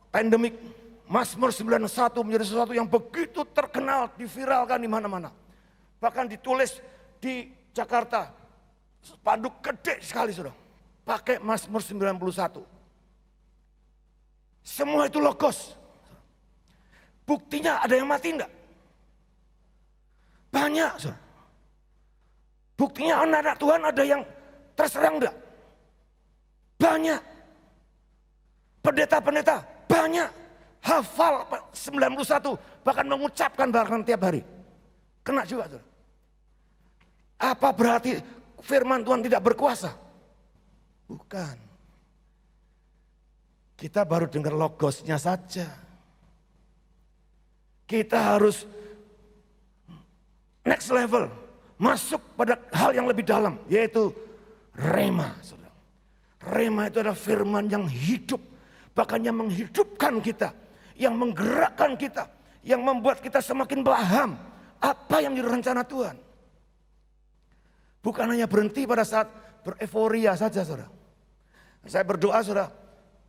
pandemik, Mazmur 91 menjadi sesuatu yang begitu terkenal, diviralkan di mana-mana. Bahkan ditulis di Jakarta, spanduk gede sekali saudara. Pakai Mazmur 91. Semua itu logos. Buktinya ada yang mati enggak? Banyak saudara. Buktinya anak-anak Tuhan ada yang terserang enggak? Banyak. Pendeta-pendeta banyak. Hafal 91. Bahkan mengucapkan bahkan tiap hari. Kena juga saudara. Apa berarti firman Tuhan tidak berkuasa? Bukan. Kita baru dengar logosnya saja. Kita harus next level. Masuk pada hal yang lebih dalam. Yaitu rema. Saudara. Rema itu adalah firman yang hidup. Bahkan yang menghidupkan kita. Yang menggerakkan kita. Yang membuat kita semakin paham. Apa yang direncana Tuhan. Bukan hanya berhenti pada saat bereforia saja saudara. Saya berdoa saudara,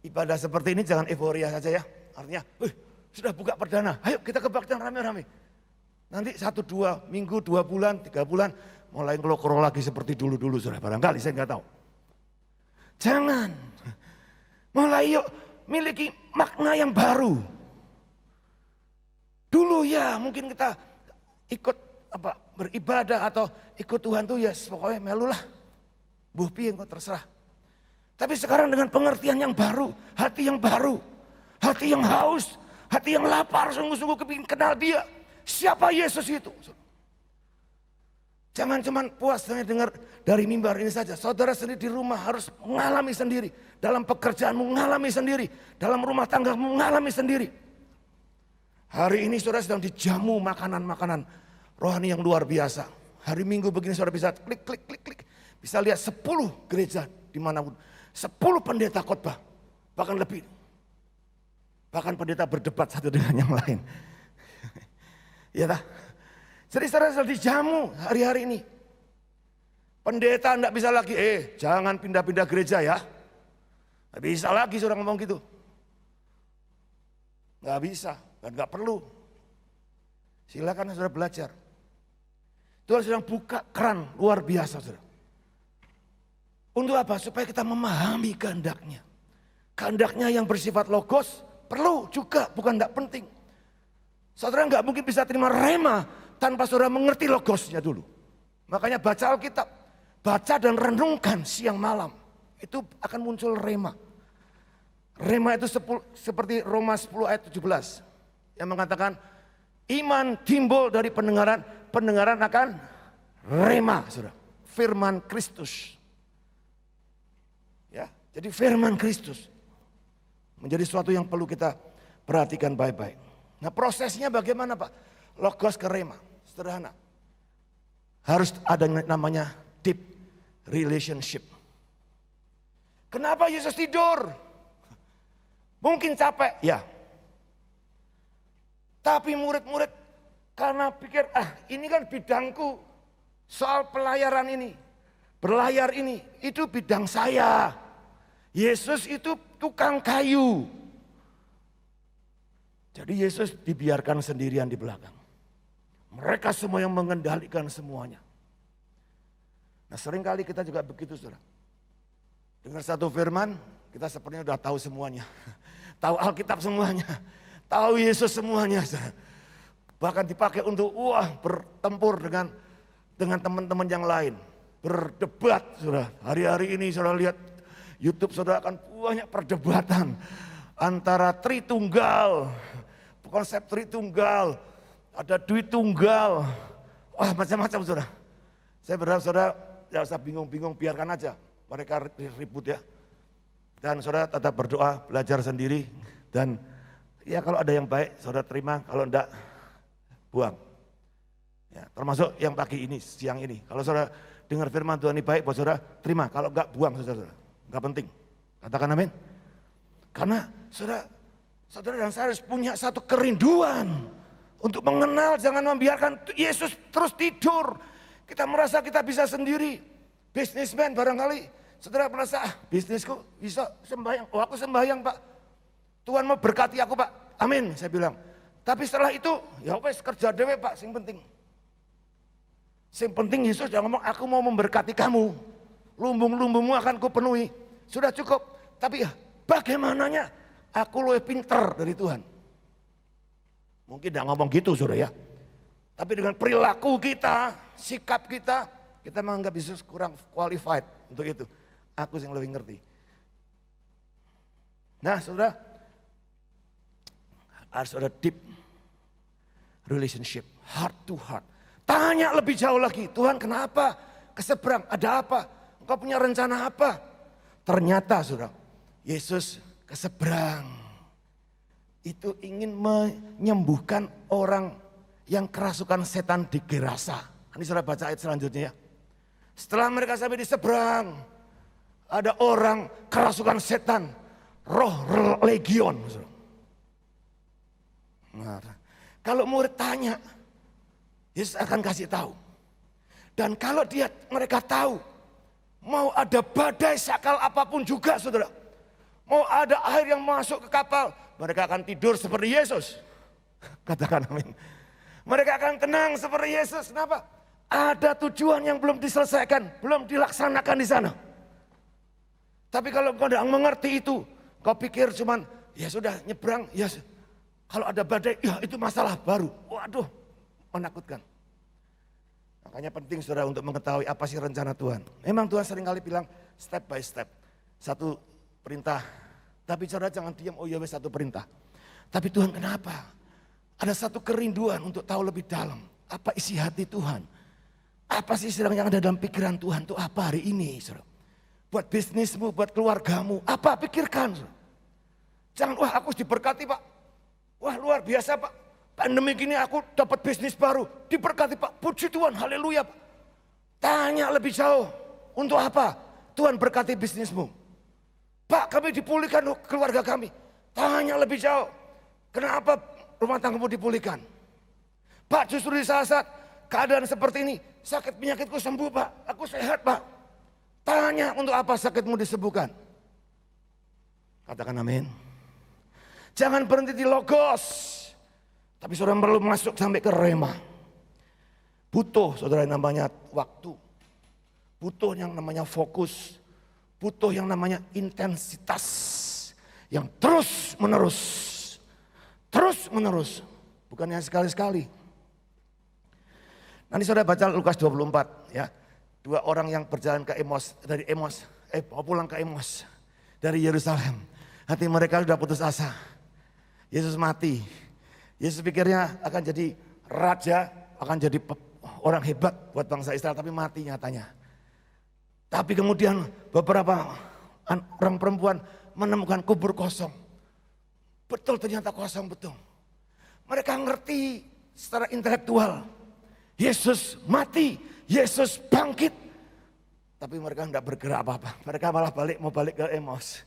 ibadah seperti ini jangan euforia saja ya. Artinya, sudah buka perdana, ayo kita kebaktian rame-rame. Nanti 1-2 minggu, 2 bulan, 3 bulan, mulai ngelokro lagi seperti dulu-dulu saudara. Barangkali saya nggak tahu. Jangan, mulai yuk miliki makna yang baru. Dulu ya mungkin kita ikut beribadah atau ikut Tuhan tuh ya pokoknya melulah. Buh piye kok terserah. Tapi sekarang dengan pengertian yang baru, hati yang baru, hati yang haus, hati yang lapar, sungguh-sungguh kepingin kenal dia. Siapa Yesus itu? Jangan cuma puas hanya dengar dari mimbar ini saja. Saudara sendiri di rumah harus mengalami sendiri. Dalam pekerjaanmu mengalami sendiri. Dalam rumah tanggamu mengalami sendiri. Hari ini saudara sedang dijamu makanan-makanan rohani yang luar biasa. Hari Minggu begini saudara bisa klik. Bisa lihat 10 gereja dimanapun. 10 pendeta khotbah. Bahkan lebih. Bahkan pendeta berdebat satu dengan yang lain. Ya tak? Jadi saudara sedang dijamu hari-hari ini. Pendeta enggak bisa lagi, jangan pindah-pindah gereja ya. Enggak bisa lagi saudara ngomong gitu. Enggak bisa dan enggak perlu. Silakan saudara belajar. Tuhan sedang buka keran luar biasa saudara. Untuk apa? Supaya kita memahami kehendaknya. Kehendaknya yang bersifat logos perlu juga, bukan tidak penting. Saudara nggak mungkin bisa terima rema tanpa saudara mengerti logosnya dulu. Makanya baca Alkitab, baca dan renungkan siang malam. Itu akan muncul rema. Rema itu seperti Roma 10 ayat 17. Yang mengatakan iman timbul dari pendengaran, pendengaran akan rema, saudara. Firman Kristus. Ya, jadi firman Kristus menjadi sesuatu yang perlu kita perhatikan baik-baik. Nah prosesnya bagaimana Pak? Logos ke rema, sederhana. Harus ada namanya deep relationship. Kenapa Yesus tidur? Mungkin capek, ya. Tapi murid-murid karena pikir, ini kan bidangku, soal pelayaran ini, berlayar ini, itu bidang saya. Yesus itu tukang kayu. Jadi Yesus dibiarkan sendirian di belakang. Mereka semua yang mengendalikan semuanya. Nah seringkali kita juga begitu saudara. Dengar satu firman, kita sepertinya sudah tahu semuanya. Tahu Alkitab semuanya. Tahu Yesus semuanya saudara. Bahkan dipakai untuk bertempur dengan teman-teman yang lain. Berdebat saudara. Hari-hari ini saudara lihat YouTube saudara akan banyak perdebatan antara Tritunggal, konsep Tritunggal, ada duit tunggal, wah macam-macam saudara. Saya berharap saudara tidak usah bingung-bingung, biarkan aja mereka ribut ya. Dan saudara tetap berdoa, belajar sendiri, dan ya kalau ada yang baik saudara terima, kalau enggak buang. Ya, termasuk yang pagi ini, siang ini. Kalau saudara dengar firman Tuhan ini baik buat saudara, terima. Kalau enggak buang saudara, enggak penting. Katakan amin. Karena saudara dan saya harus punya satu kerinduan untuk mengenal, jangan membiarkan Yesus terus tidur. Kita merasa kita bisa sendiri. Bisnismen barangkali, saudara merasa bisnisku bisa sembahyang. Oh aku sembahyang Pak, Tuhan mau berkati aku Pak, amin saya bilang. Tapi setelah itu, ya wes kerja dewe Pak, sing penting. Yang penting Yesus jangan ngomong aku mau memberkati kamu, lumbung-lumbungmu akan kupenuhi. Sudah cukup, tapi ya bagaimananya aku lebih pinter dari Tuhan. Mungkin tidak ngomong gitu saudara ya. Tapi dengan perilaku kita, sikap kita menganggap Yesus kurang qualified untuk itu. Aku yang lebih ngerti. Nah saudara, harus ada deep relationship, heart to heart. Tanya lebih jauh lagi, Tuhan kenapa keseberang, ada apa? Engkau punya rencana apa? Ternyata saudara, Yesus keseberang. Itu ingin menyembuhkan orang yang kerasukan setan di Gerasa. Ini saudara baca ayat selanjutnya ya. Setelah mereka sampai di seberang, ada orang kerasukan setan, roh legion. Nah, kalau murid tanya, Yesus akan kasih tahu. Dan kalau mereka tahu, mau ada badai sakal apapun juga saudara. Mau ada air yang masuk ke kapal, mereka akan tidur seperti Yesus. Katakan amin. Mereka akan tenang seperti Yesus. Kenapa? Ada tujuan yang belum diselesaikan, belum dilaksanakan di sana. Tapi kalau kau tidak mengerti itu, kau pikir cuman ya sudah nyebrang, ya kalau ada badai, ya itu masalah baru. Waduh, menakutkan. Makanya penting saudara untuk mengetahui apa sih rencana Tuhan. Memang Tuhan seringkali bilang step by step. Satu perintah, tapi saudara jangan diam, oh ya wes satu perintah. Tapi Tuhan kenapa? Ada satu kerinduan untuk tahu lebih dalam. Apa isi hati Tuhan? Apa sih sedang yang ada dalam pikiran Tuhan itu apa hari ini saudara? Buat bisnismu, buat keluargamu, apa pikirkan saudara? Jangan, wah aku diberkati Pak. Wah luar biasa Pak. Pandemi gini aku dapat bisnis baru. Diberkati Pak. Puji Tuhan. Haleluya Pak. Tanya lebih jauh. Untuk apa? Tuhan berkati bisnismu. Pak kami dipulihkan keluarga kami. Tanya lebih jauh. Kenapa rumah tanggamu dipulihkan? Pak justru di saat keadaan seperti ini. Sakit penyakitku sembuh Pak. Aku sehat Pak. Tanya untuk apa sakitmu disembuhkan. Katakan amin. Jangan berhenti di logos. Tapi saudara perlu masuk sampai ke rema. Butuh saudara yang namanya waktu. Butuh yang namanya fokus. Butuh yang namanya intensitas. Yang terus menerus. Terus menerus. Bukan hanya sekali-sekali. Nanti saudara baca Lukas 24 ya. Dua orang yang berjalan ke Emos. Mau pulang ke Emos. Dari Yerusalem. Hati mereka sudah putus asa. Yesus mati. Yesus pikirnya akan jadi raja, akan jadi orang hebat buat bangsa Israel, tapi mati nyatanya. Tapi kemudian beberapa orang perempuan menemukan kubur kosong. Betul ternyata kosong betul. Mereka ngerti secara intelektual. Yesus mati, Yesus bangkit. Tapi mereka tidak bergerak apa-apa. Mereka malah mau balik ke Emos.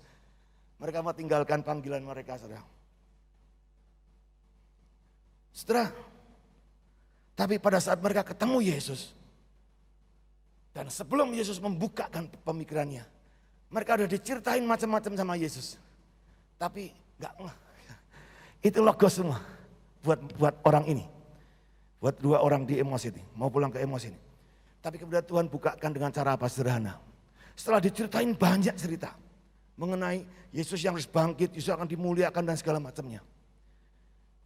Mereka mau tinggalkan panggilan mereka saudara. Setelah, tapi pada saat mereka ketemu Yesus, dan sebelum Yesus membukakan pemikirannya, mereka udah diceritain macam-macam sama Yesus. Tapi enggak, itu logos semua buat orang ini, buat dua orang di Emos ini, mau pulang ke Emos ini. Tapi kemudian Tuhan bukakan dengan cara apa sederhana. Setelah diceritain banyak cerita mengenai Yesus yang harus bangkit, Yesus akan dimuliakan dan segala macamnya.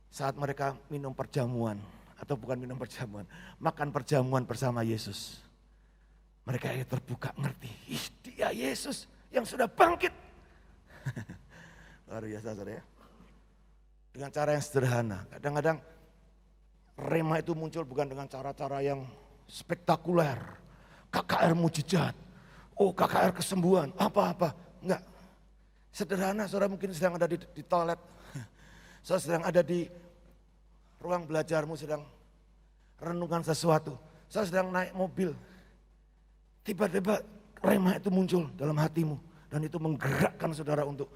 Saat mereka minum perjamuan, atau bukan minum perjamuan, makan perjamuan bersama Yesus. Mereka terbuka ngerti, dia Yesus. yang sudah bangkit. Luar biasa saudara ya. Dengan cara yang sederhana. Kadang-kadang rema itu muncul bukan dengan cara-cara yang spektakuler. KKR mujizat. Oh KKR kesembuhan, apa-apa. Enggak. Sederhana, saudara mungkin sedang ada di toilet. Saudara sedang ada di ruang belajarmu, sedang renungan sesuatu. Saudara sedang naik mobil. Tiba-tiba rema itu muncul dalam hatimu. Dan itu menggerakkan saudara untuk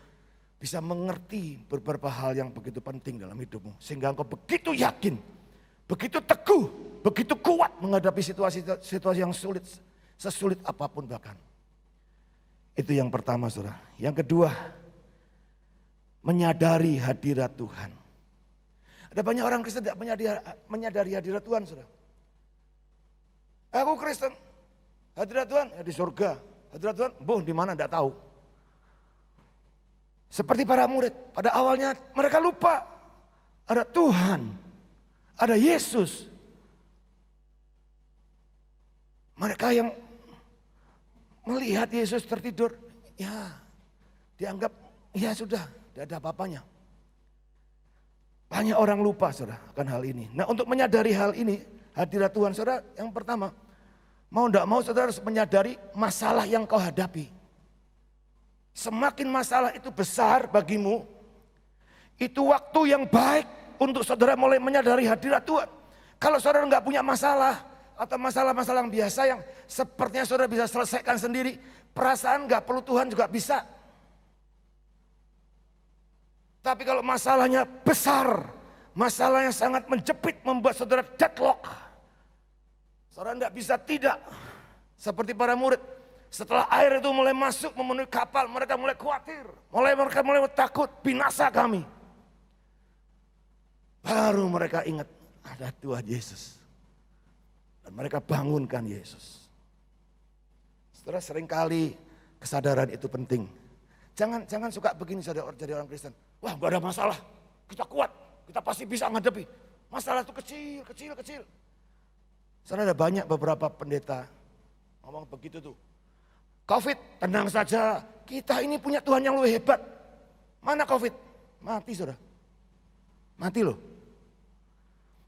bisa mengerti beberapa hal yang begitu penting dalam hidupmu. Sehingga engkau begitu yakin, begitu teguh, begitu kuat menghadapi situasi yang sulit, sesulit apapun bahkan. Itu yang pertama saudara. Yang kedua, menyadari hadirat Tuhan. Ada banyak orang Kristen tidak menyadari hadirat Tuhan saudara. Aku Kristen, hadirat Tuhan ya di surga. Hadirat Tuhan, di mana tidak tahu. Seperti para murid, pada awalnya mereka lupa ada Tuhan, ada Yesus. Mereka yang melihat Yesus tertidur, ya dianggap ya sudah, tidak ada apa-apanya. Banyak orang lupa saudara akan hal ini. Nah untuk menyadari hal ini, hadirat Tuhan saudara, yang pertama, mau tidak mau saudara harus menyadari masalah yang kau hadapi. Semakin masalah itu besar bagimu, itu waktu yang baik untuk saudara mulai menyadari hadirat Tuhan. Kalau saudara nggak punya masalah, atau masalah-masalah yang biasa yang sepertinya saudara bisa selesaikan sendiri, perasaan nggak perlu Tuhan juga bisa. Tapi kalau masalahnya besar, masalahnya sangat menjepit, membuat saudara deadlock, saudara nggak bisa tidak. Seperti para murid, setelah air itu mulai masuk memenuhi kapal, mereka mulai khawatir, mereka mulai takut, binasa kami. Baru mereka ingat ada Tuhan Yesus. Dan mereka bangunkan Yesus. Setelah seringkali kesadaran itu penting. Jangan suka begini jadi orang Kristen. Wah gak ada masalah, kita kuat, kita pasti bisa menghadapi. Masalah itu kecil. Sekarang ada banyak beberapa pendeta ngomong begitu tuh. Covid, tenang saja, kita ini punya Tuhan yang lebih hebat. Mana Covid? Mati saudara. Mati loh.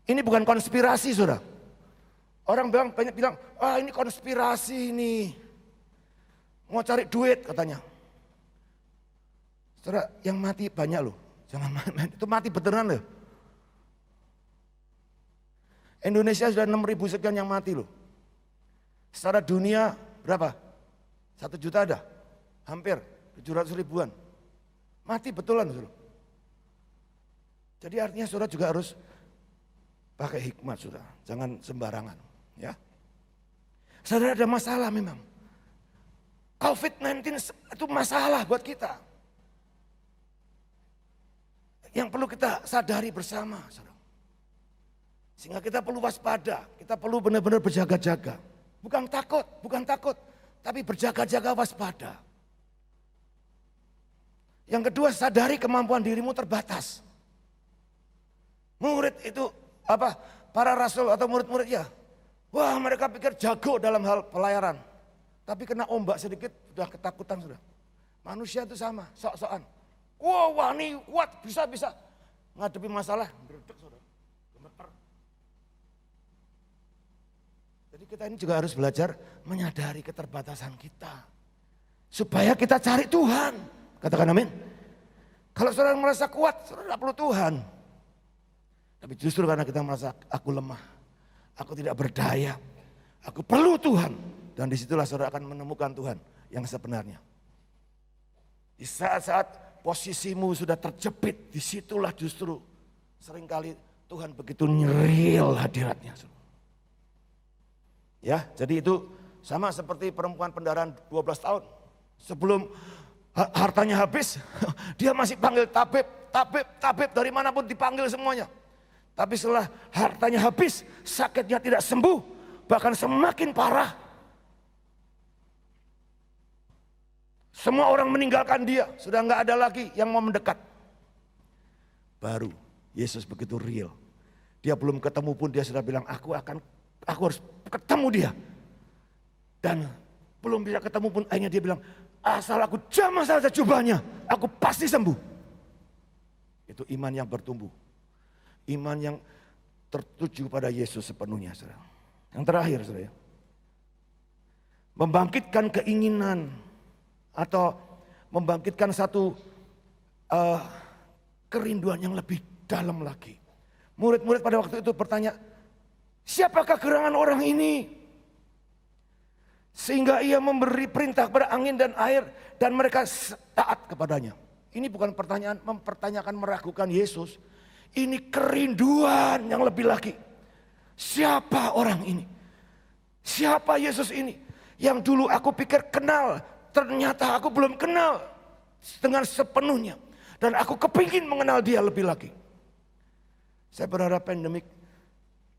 Ini bukan konspirasi saudara. Orang banyak bilang, ini konspirasi ini. Mau cari duit katanya. Saudara, yang mati banyak loh. Jangan main, itu mati beneran loh. Indonesia sudah 6.000 sekian yang mati loh. Secara dunia berapa? 1 juta ada, hampir 700 ribuan. Mati betulan saudara. Jadi artinya saudara juga harus pakai hikmat saudara, jangan sembarangan. Ya, saudara ada masalah memang. COVID-19 itu masalah buat kita. Yang perlu kita sadari bersama saudara. Sehingga kita perlu waspada, kita perlu benar-benar berjaga-jaga. Bukan takut. Tapi berjaga-jaga waspada. Yang kedua, sadari kemampuan dirimu terbatas. Murid itu para rasul atau murid-murid ya. Wah mereka pikir jago dalam hal pelayaran. Tapi kena ombak sedikit sudah ketakutan sudah. Manusia itu sama, sok-sokan. Wah ini kuat, bisa. Ngadepi masalah, berdek saudara. Gemeter. Jadi kita ini juga harus belajar menyadari keterbatasan kita. Supaya kita cari Tuhan. Katakan amin. Kalau saudara merasa kuat, saudara tidak perlu Tuhan. Tapi justru karena kita merasa aku lemah, aku tidak berdaya, aku perlu Tuhan. Dan disitulah saudara akan menemukan Tuhan yang sebenarnya. Di saat-saat posisimu sudah terjepit, disitulah justru seringkali Tuhan begitu nyeril hadiratnya. Ya, jadi itu sama seperti perempuan pendaraan 12 tahun. Sebelum hartanya habis, dia masih panggil tabib dari manapun dipanggil semuanya. Tapi setelah hartanya habis, sakitnya tidak sembuh, bahkan semakin parah. Semua orang meninggalkan dia, sudah nggak ada lagi yang mau mendekat. Baru Yesus begitu real. Dia belum ketemu pun dia sudah bilang, aku harus ketemu dia. Dan belum bisa ketemu pun akhirnya dia bilang, asal aku jamah saja jubahnya, aku pasti sembuh. Itu iman yang bertumbuh. Iman yang tertuju pada Yesus sepenuhnya, saudara. Yang terakhir, saudara, membangkitkan keinginan atau membangkitkan satu kerinduan yang lebih dalam lagi. Murid-murid pada waktu itu bertanya, siapakah gerangan orang ini? Sehingga ia memberi perintah kepada angin dan air dan mereka taat kepadanya. Ini bukan pertanyaan mempertanyakan meragukan Yesus. Ini kerinduan yang lebih lagi. Siapa orang ini? Siapa Yesus ini? Yang dulu aku pikir kenal, ternyata aku belum kenal dengan sepenuhnya. Dan aku kepingin mengenal dia lebih lagi. Saya berharap pandemik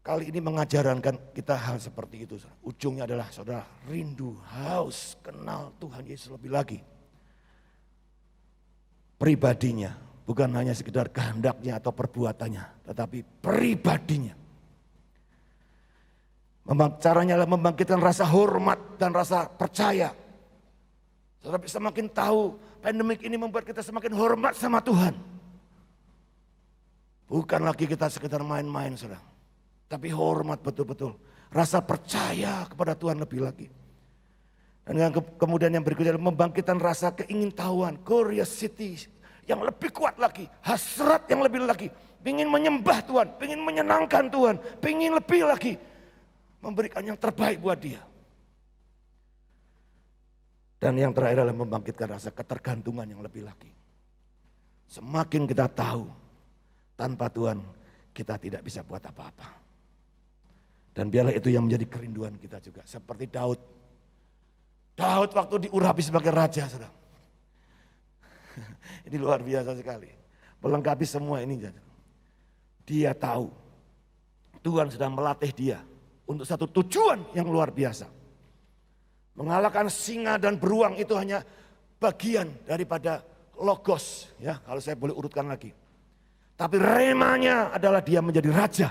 kali ini mengajarkan kita hal seperti itu. Ujungnya adalah saudara rindu, haus, kenal Tuhan Yesus lebih lagi. Pribadinya, bukan hanya sekedar kehendaknya atau perbuatannya, tetapi pribadinya. Caranya adalah membangkitkan rasa hormat dan rasa percaya. Saudara bisa semakin tahu, pandemik ini membuat kita semakin hormat sama Tuhan. Bukan lagi kita sekedar main-main, saudara. Tapi hormat betul-betul. Rasa percaya kepada Tuhan lebih lagi. Dan yang kemudian yang berikutnya adalah membangkitkan rasa keingintahuan, curiosity yang lebih kuat lagi. Hasrat yang lebih lagi. Ingin menyembah Tuhan, ingin menyenangkan Tuhan, ingin lebih lagi. Memberikan yang terbaik buat dia. Dan yang terakhir adalah membangkitkan rasa ketergantungan yang lebih lagi. Semakin kita tahu, tanpa Tuhan kita tidak bisa buat apa-apa. Dan biarlah itu yang menjadi kerinduan kita juga. Seperti Daud. Daud waktu diurapi sebagai raja, saudara. Ini luar biasa sekali. Melengkapi semua ini. Dia tahu Tuhan sedang melatih dia untuk satu tujuan yang luar biasa. Mengalahkan singa dan beruang itu hanya bagian daripada logos. Ya, kalau saya boleh urutkan lagi. Tapi remanya adalah dia menjadi raja.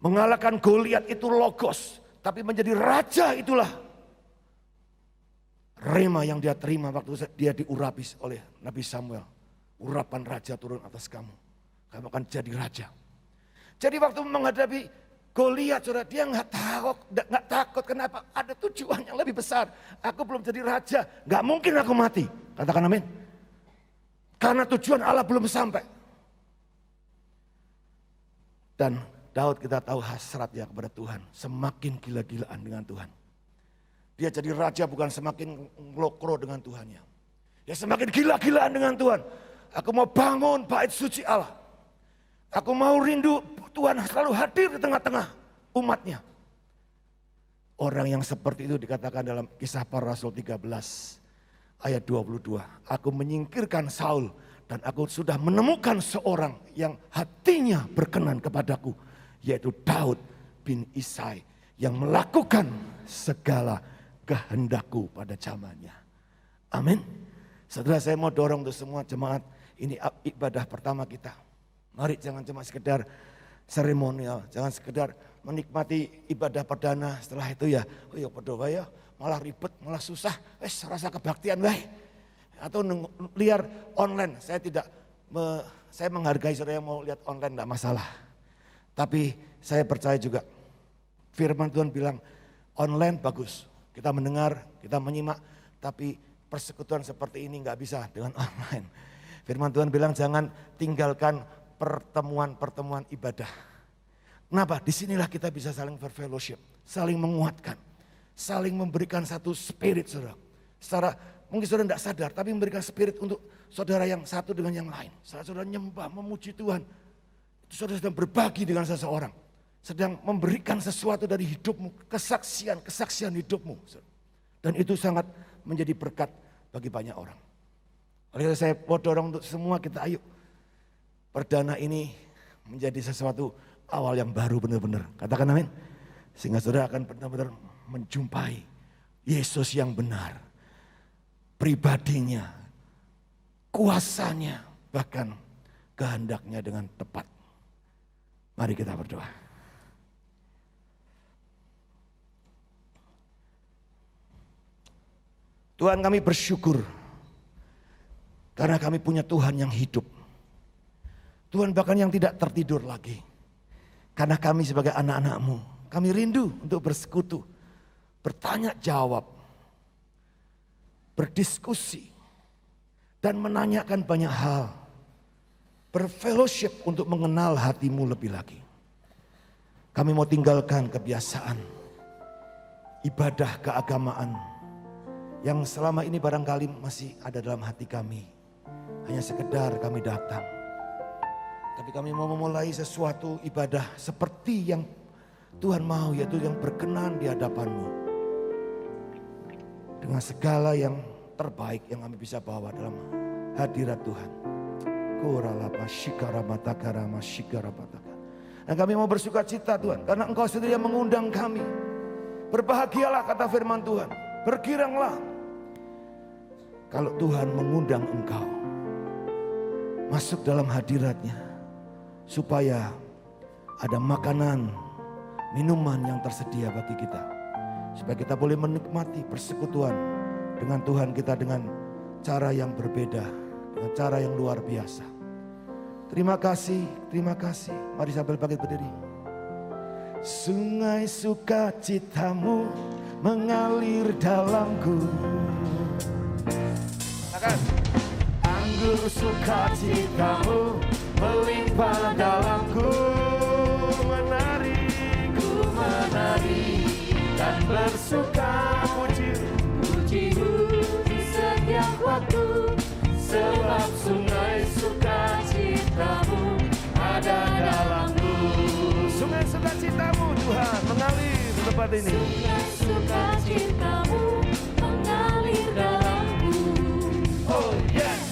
Mengalahkan Goliat itu logos. Tapi menjadi raja itulah rema yang dia terima waktu dia diurapi oleh Nabi Samuel. Urapan raja turun atas kamu. Kamu akan jadi raja. Jadi waktu menghadapi Goliat, saudara, dia nggak takut. Kenapa? Ada tujuan yang lebih besar. Aku belum jadi raja, nggak mungkin aku mati. Katakan amin. Karena tujuan Allah belum sampai. Dan Daud kita tahu hasratnya kepada Tuhan. Semakin gila-gilaan dengan Tuhan. Dia jadi raja bukan semakin ngelokro dengan Tuhannya. Dia semakin gila-gilaan dengan Tuhan. Aku mau bangun bait suci Allah. Aku mau rindu Tuhan selalu hadir di tengah-tengah umatnya. Orang yang seperti itu dikatakan dalam Kisah Para Rasul 13 ayat 22. Aku menyingkirkan Saul dan aku sudah menemukan seorang yang hatinya berkenan kepadaku. Yaitu Daud bin Isai yang melakukan segala kehendakku pada zamannya. Amin. Saudara, saya mau dorong untuk semua jemaat, ini ibadah pertama kita. Mari jangan cuma sekedar seremonial, jangan sekedar menikmati ibadah perdana, setelah itu ya, oh ya berdoa ya, malah ribet, malah susah, rasa kebaktian baik. Atau liar online, saya menghargai saudara yang mau lihat online tidak masalah. Tapi saya percaya juga firman Tuhan bilang online bagus, kita mendengar, kita menyimak, tapi persekutuan seperti ini nggak bisa dengan online. Firman Tuhan bilang jangan tinggalkan pertemuan-pertemuan ibadah. Kenapa? Disinilah kita bisa saling berfellowship, saling menguatkan, saling memberikan satu spirit, saudara. Secara mungkin saudara tidak sadar, tapi memberikan spirit untuk saudara yang satu dengan yang lain. Saat saudara nyembah, memuji Tuhan, itu saudara sedang berbagi dengan seseorang, sedang memberikan sesuatu dari hidupmu, kesaksian hidupmu. Dan itu sangat menjadi berkat bagi banyak orang. Oleh saya mau dorong untuk semua kita, ayo. Perdana ini menjadi sesuatu awal yang baru benar-benar. Katakan amin. Sehingga saudara akan benar-benar menjumpai Yesus yang benar. Pribadinya, kuasanya, bahkan kehendaknya dengan tepat. Mari kita berdoa. Tuhan, kami bersyukur karena kami punya Tuhan yang hidup. Tuhan, bahkan yang tidak tertidur lagi. Karena kami sebagai anak-anak-Mu, kami rindu untuk bersekutu, bertanya jawab, berdiskusi, dan menanyakan banyak hal. Berfellowship untuk mengenal hati-Mu lebih lagi. Kami mau tinggalkan kebiasaan ibadah keagamaan yang selama ini barangkali masih ada dalam hati kami. Hanya sekedar kami datang. Tapi kami mau memulai sesuatu ibadah seperti yang Tuhan mau, yaitu yang berkenan di hadapan-Mu. Dengan segala yang terbaik yang kami bisa bawa dalam hadirat Tuhan. Kuralapa shikaramataka shikaramataka. Dan kami mau bersuka cita Tuhan, karena Engkau sendiri yang mengundang kami. Berbahagialah kata firman Tuhan, bergiranglah. Kalau Tuhan mengundang engkau masuk dalam hadiratnya, supaya ada makanan, minuman yang tersedia bagi kita. Supaya kita boleh menikmati persekutuan dengan Tuhan kita dengan cara yang berbeda, dengan cara yang luar biasa. Terima kasih, terima kasih. Mari sambil bangkit berdiri. Sungai sukacitamu mengalir dalamku. Makan. Anggur sukacitamu melimpah dalamku. Menari, ku menari dan bersuka puji-Mu di setiap waktu. Sebab sungai sukacitamu ada dalamku. Sungai sukacitamu Tuhan mengalir di tempat ini. Sungai sukacitamu mengalir dalamku. Oh yes.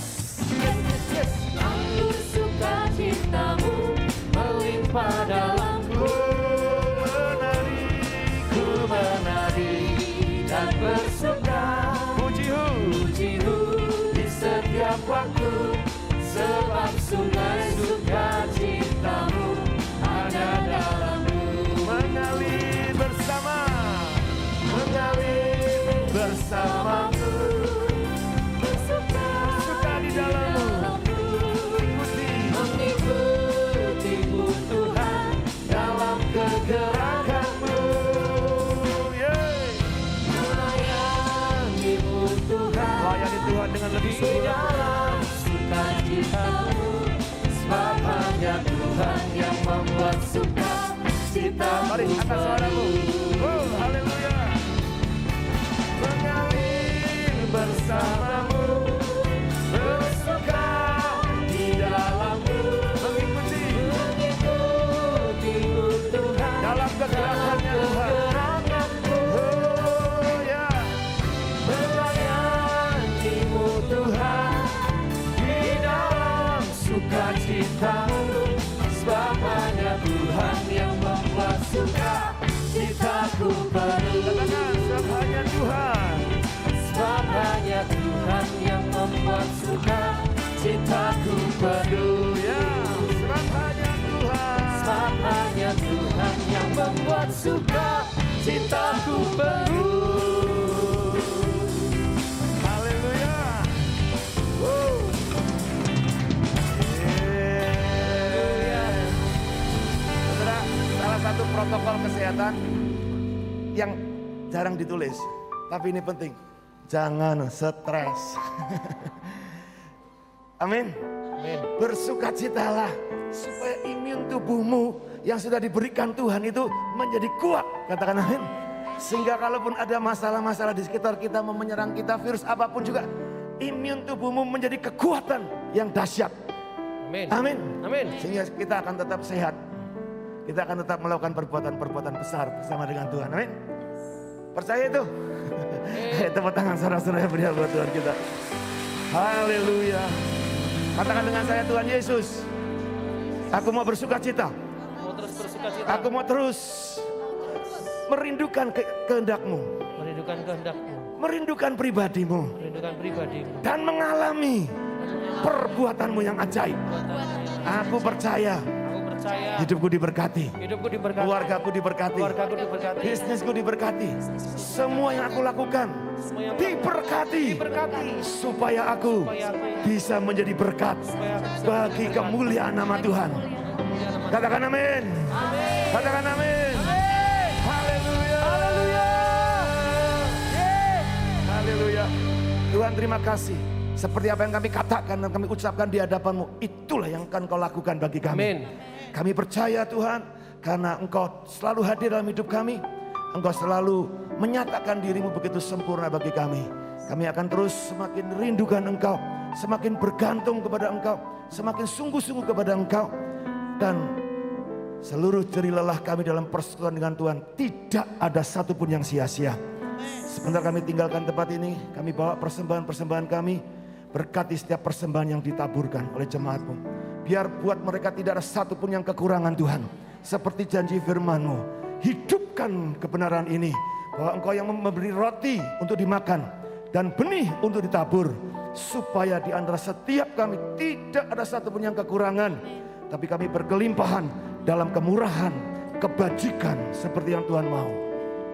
Yes, yes, yes. Anggur sukacitamu melimpah dalamku. Ku menari dan bersuka puji-Mu di setiap waktu. Sebab sungai sukacitamu ada dalamku. mengalir bersama, mengalir bersamamu. Bersuka di dalam-Mu, Mengikuti-Mu Tuhan dalam kegerakan-Mu. Melayani-Mu Tuhan, layani Tuhan dengan lebih di sungguh. dalam sukacitamu. Sebab hanya Tuhan yang membuat sukacitamu. Mari angkat suaramu. Oh, haleluya. Mengalir bersamamu, bersuka di dalam-Mu, Mengikuti-Mu Tuhan dalam kegerakannya Tuhan. Oh ya, Melayani-Mu Tuhan di dalam sukacitamu. Sebab hanya Tuhan yang membuat sukacitaku penuh. katakan sebab hanya Tuhan. Sebab hanya Tuhan yang membuat sukacitaku penuh. Ya, sebab hanya Tuhan. Sebab hanya Tuhan yang membuat sukacitaku penuh. Haleluya. Wow. Saudara, salah satu protokol kesehatan yang jarang ditulis, tapi ini penting. Jangan stres. Amin. Amin. Bersukacitalah supaya imun tubuhmu yang sudah diberikan Tuhan itu menjadi kuat. Katakan amin. Sehingga kalaupun ada masalah-masalah di sekitar kita mau menyerang kita, virus apapun juga, imun tubuhmu menjadi kekuatan yang dahsyat. Amin. Amin. Amin. Sehingga kita akan tetap sehat. Kita akan tetap melakukan perbuatan-perbuatan besar bersama dengan Tuhan. Amin. Percaya itu? Tepuk tangan saudara-saudara yang berial buat Tuhan kita. Haleluya. Katakan dengan saya, Tuhan Yesus, aku mau bersuka cita. Mau terus bersuka cita. Aku mau terus merindukan kehendak-Mu, Merindukan kehendak-Mu. merindukan pribadi-Mu, Merindukan pribadi-Mu. dan mengalami perbuatan-Mu yang ajaib. Aku percaya Hidupku diberkati. Hidupku diberkati. Keluargaku diberkati. Keluargaku diberkati. Bisnisku diberkati. Semua yang aku lakukan diberkati. Supaya aku bisa menjadi berkat bagi kemuliaan nama Tuhan. Katakan amin. Katakan amin. Haleluya. Haleluya. Tuhan, terima kasih. Seperti apa yang kami katakan dan kami ucapkan di hadapan-Mu, itulah yang akan Kau lakukan bagi kami. Amin. Kami percaya Tuhan, karena Engkau selalu hadir dalam hidup kami. Engkau selalu menyatakan diri-Mu begitu sempurna bagi kami. Kami akan terus semakin rindukan Engkau, semakin bergantung kepada Engkau, semakin sungguh-sungguh kepada Engkau. Dan seluruh jerih lelah kami dalam persekutuan dengan Tuhan, tidak ada satupun yang sia-sia. Sebentar kami tinggalkan tempat ini, kami bawa persembahan-persembahan kami. Berkati setiap persembahan yang ditaburkan oleh jemaat-Mu. Biar buat mereka tidak ada satupun yang kekurangan Tuhan. Seperti janji firman-Mu, hidupkan kebenaran ini. Bahwa Engkau yang memberi roti untuk dimakan dan benih untuk ditabur. Supaya di antara setiap kami tidak ada satupun yang kekurangan. Tapi kami berkelimpahan dalam kemurahan, kebajikan seperti yang Tuhan mau.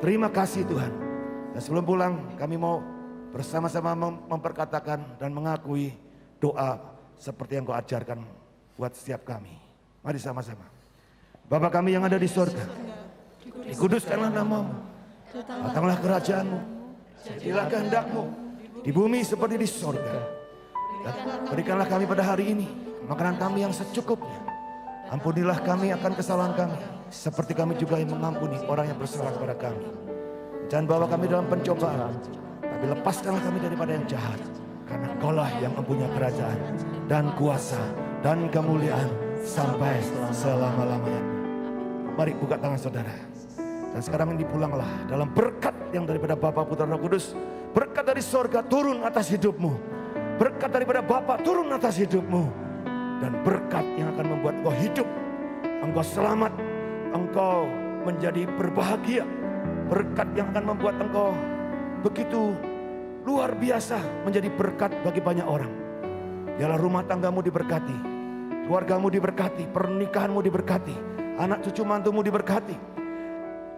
Terima kasih Tuhan. Dan sebelum pulang kami mau bersama-sama memperkatakan dan mengakui doa seperti yang Kau ajarkan buat setiap kami. Mari sama-sama. Bapa kami yang ada di surga, dikuduskanlah nama-Mu, datanglah kerajaan-Mu, jadilah kehendak-Mu di bumi seperti di surga. Dan berikanlah kami pada hari ini makanan kami yang secukupnya. Ampunilah kami akan kesalahan kami, seperti kami juga yang mengampuni orang yang bersalah kepada kami. Jangan bawa kami dalam pencobaan, tapi lepaskanlah kami daripada yang jahat. Karena Kaulah yang mempunyai kerajaan dan kuasa dan kemuliaan sampai selama-lamanya. Mari buka tangan saudara. Dan sekarang ini pulanglah dalam berkat yang daripada Bapa, Putra, Roh Kudus. Berkat dari sorga turun atas hidupmu. Berkat daripada Bapa turun atas hidupmu. Dan berkat yang akan membuat engkau hidup. Engkau selamat. Engkau menjadi berbahagia. Berkat yang akan membuat engkau begitu luar biasa menjadi berkat bagi banyak orang. Biarlah rumah tanggamu diberkati, keluargamu diberkati, pernikahanmu diberkati, anak cucu mantumu diberkati,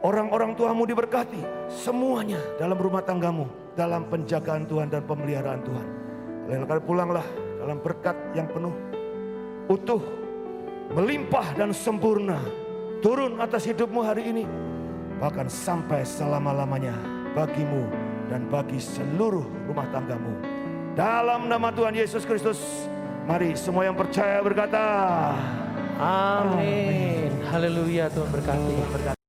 orang-orang tuamu diberkati, semuanya dalam rumah tanggamu, dalam penjagaan Tuhan dan pemeliharaan Tuhan. Lalu pulanglah dalam berkat yang penuh, utuh, melimpah dan sempurna, turun atas hidupmu hari ini. Bahkan sampai selama-lamanya bagimu dan bagi seluruh rumah tanggamu. Dalam nama Tuhan Yesus Kristus, mari semua yang percaya berkata, Amin. Haleluya, Tuhan berkati.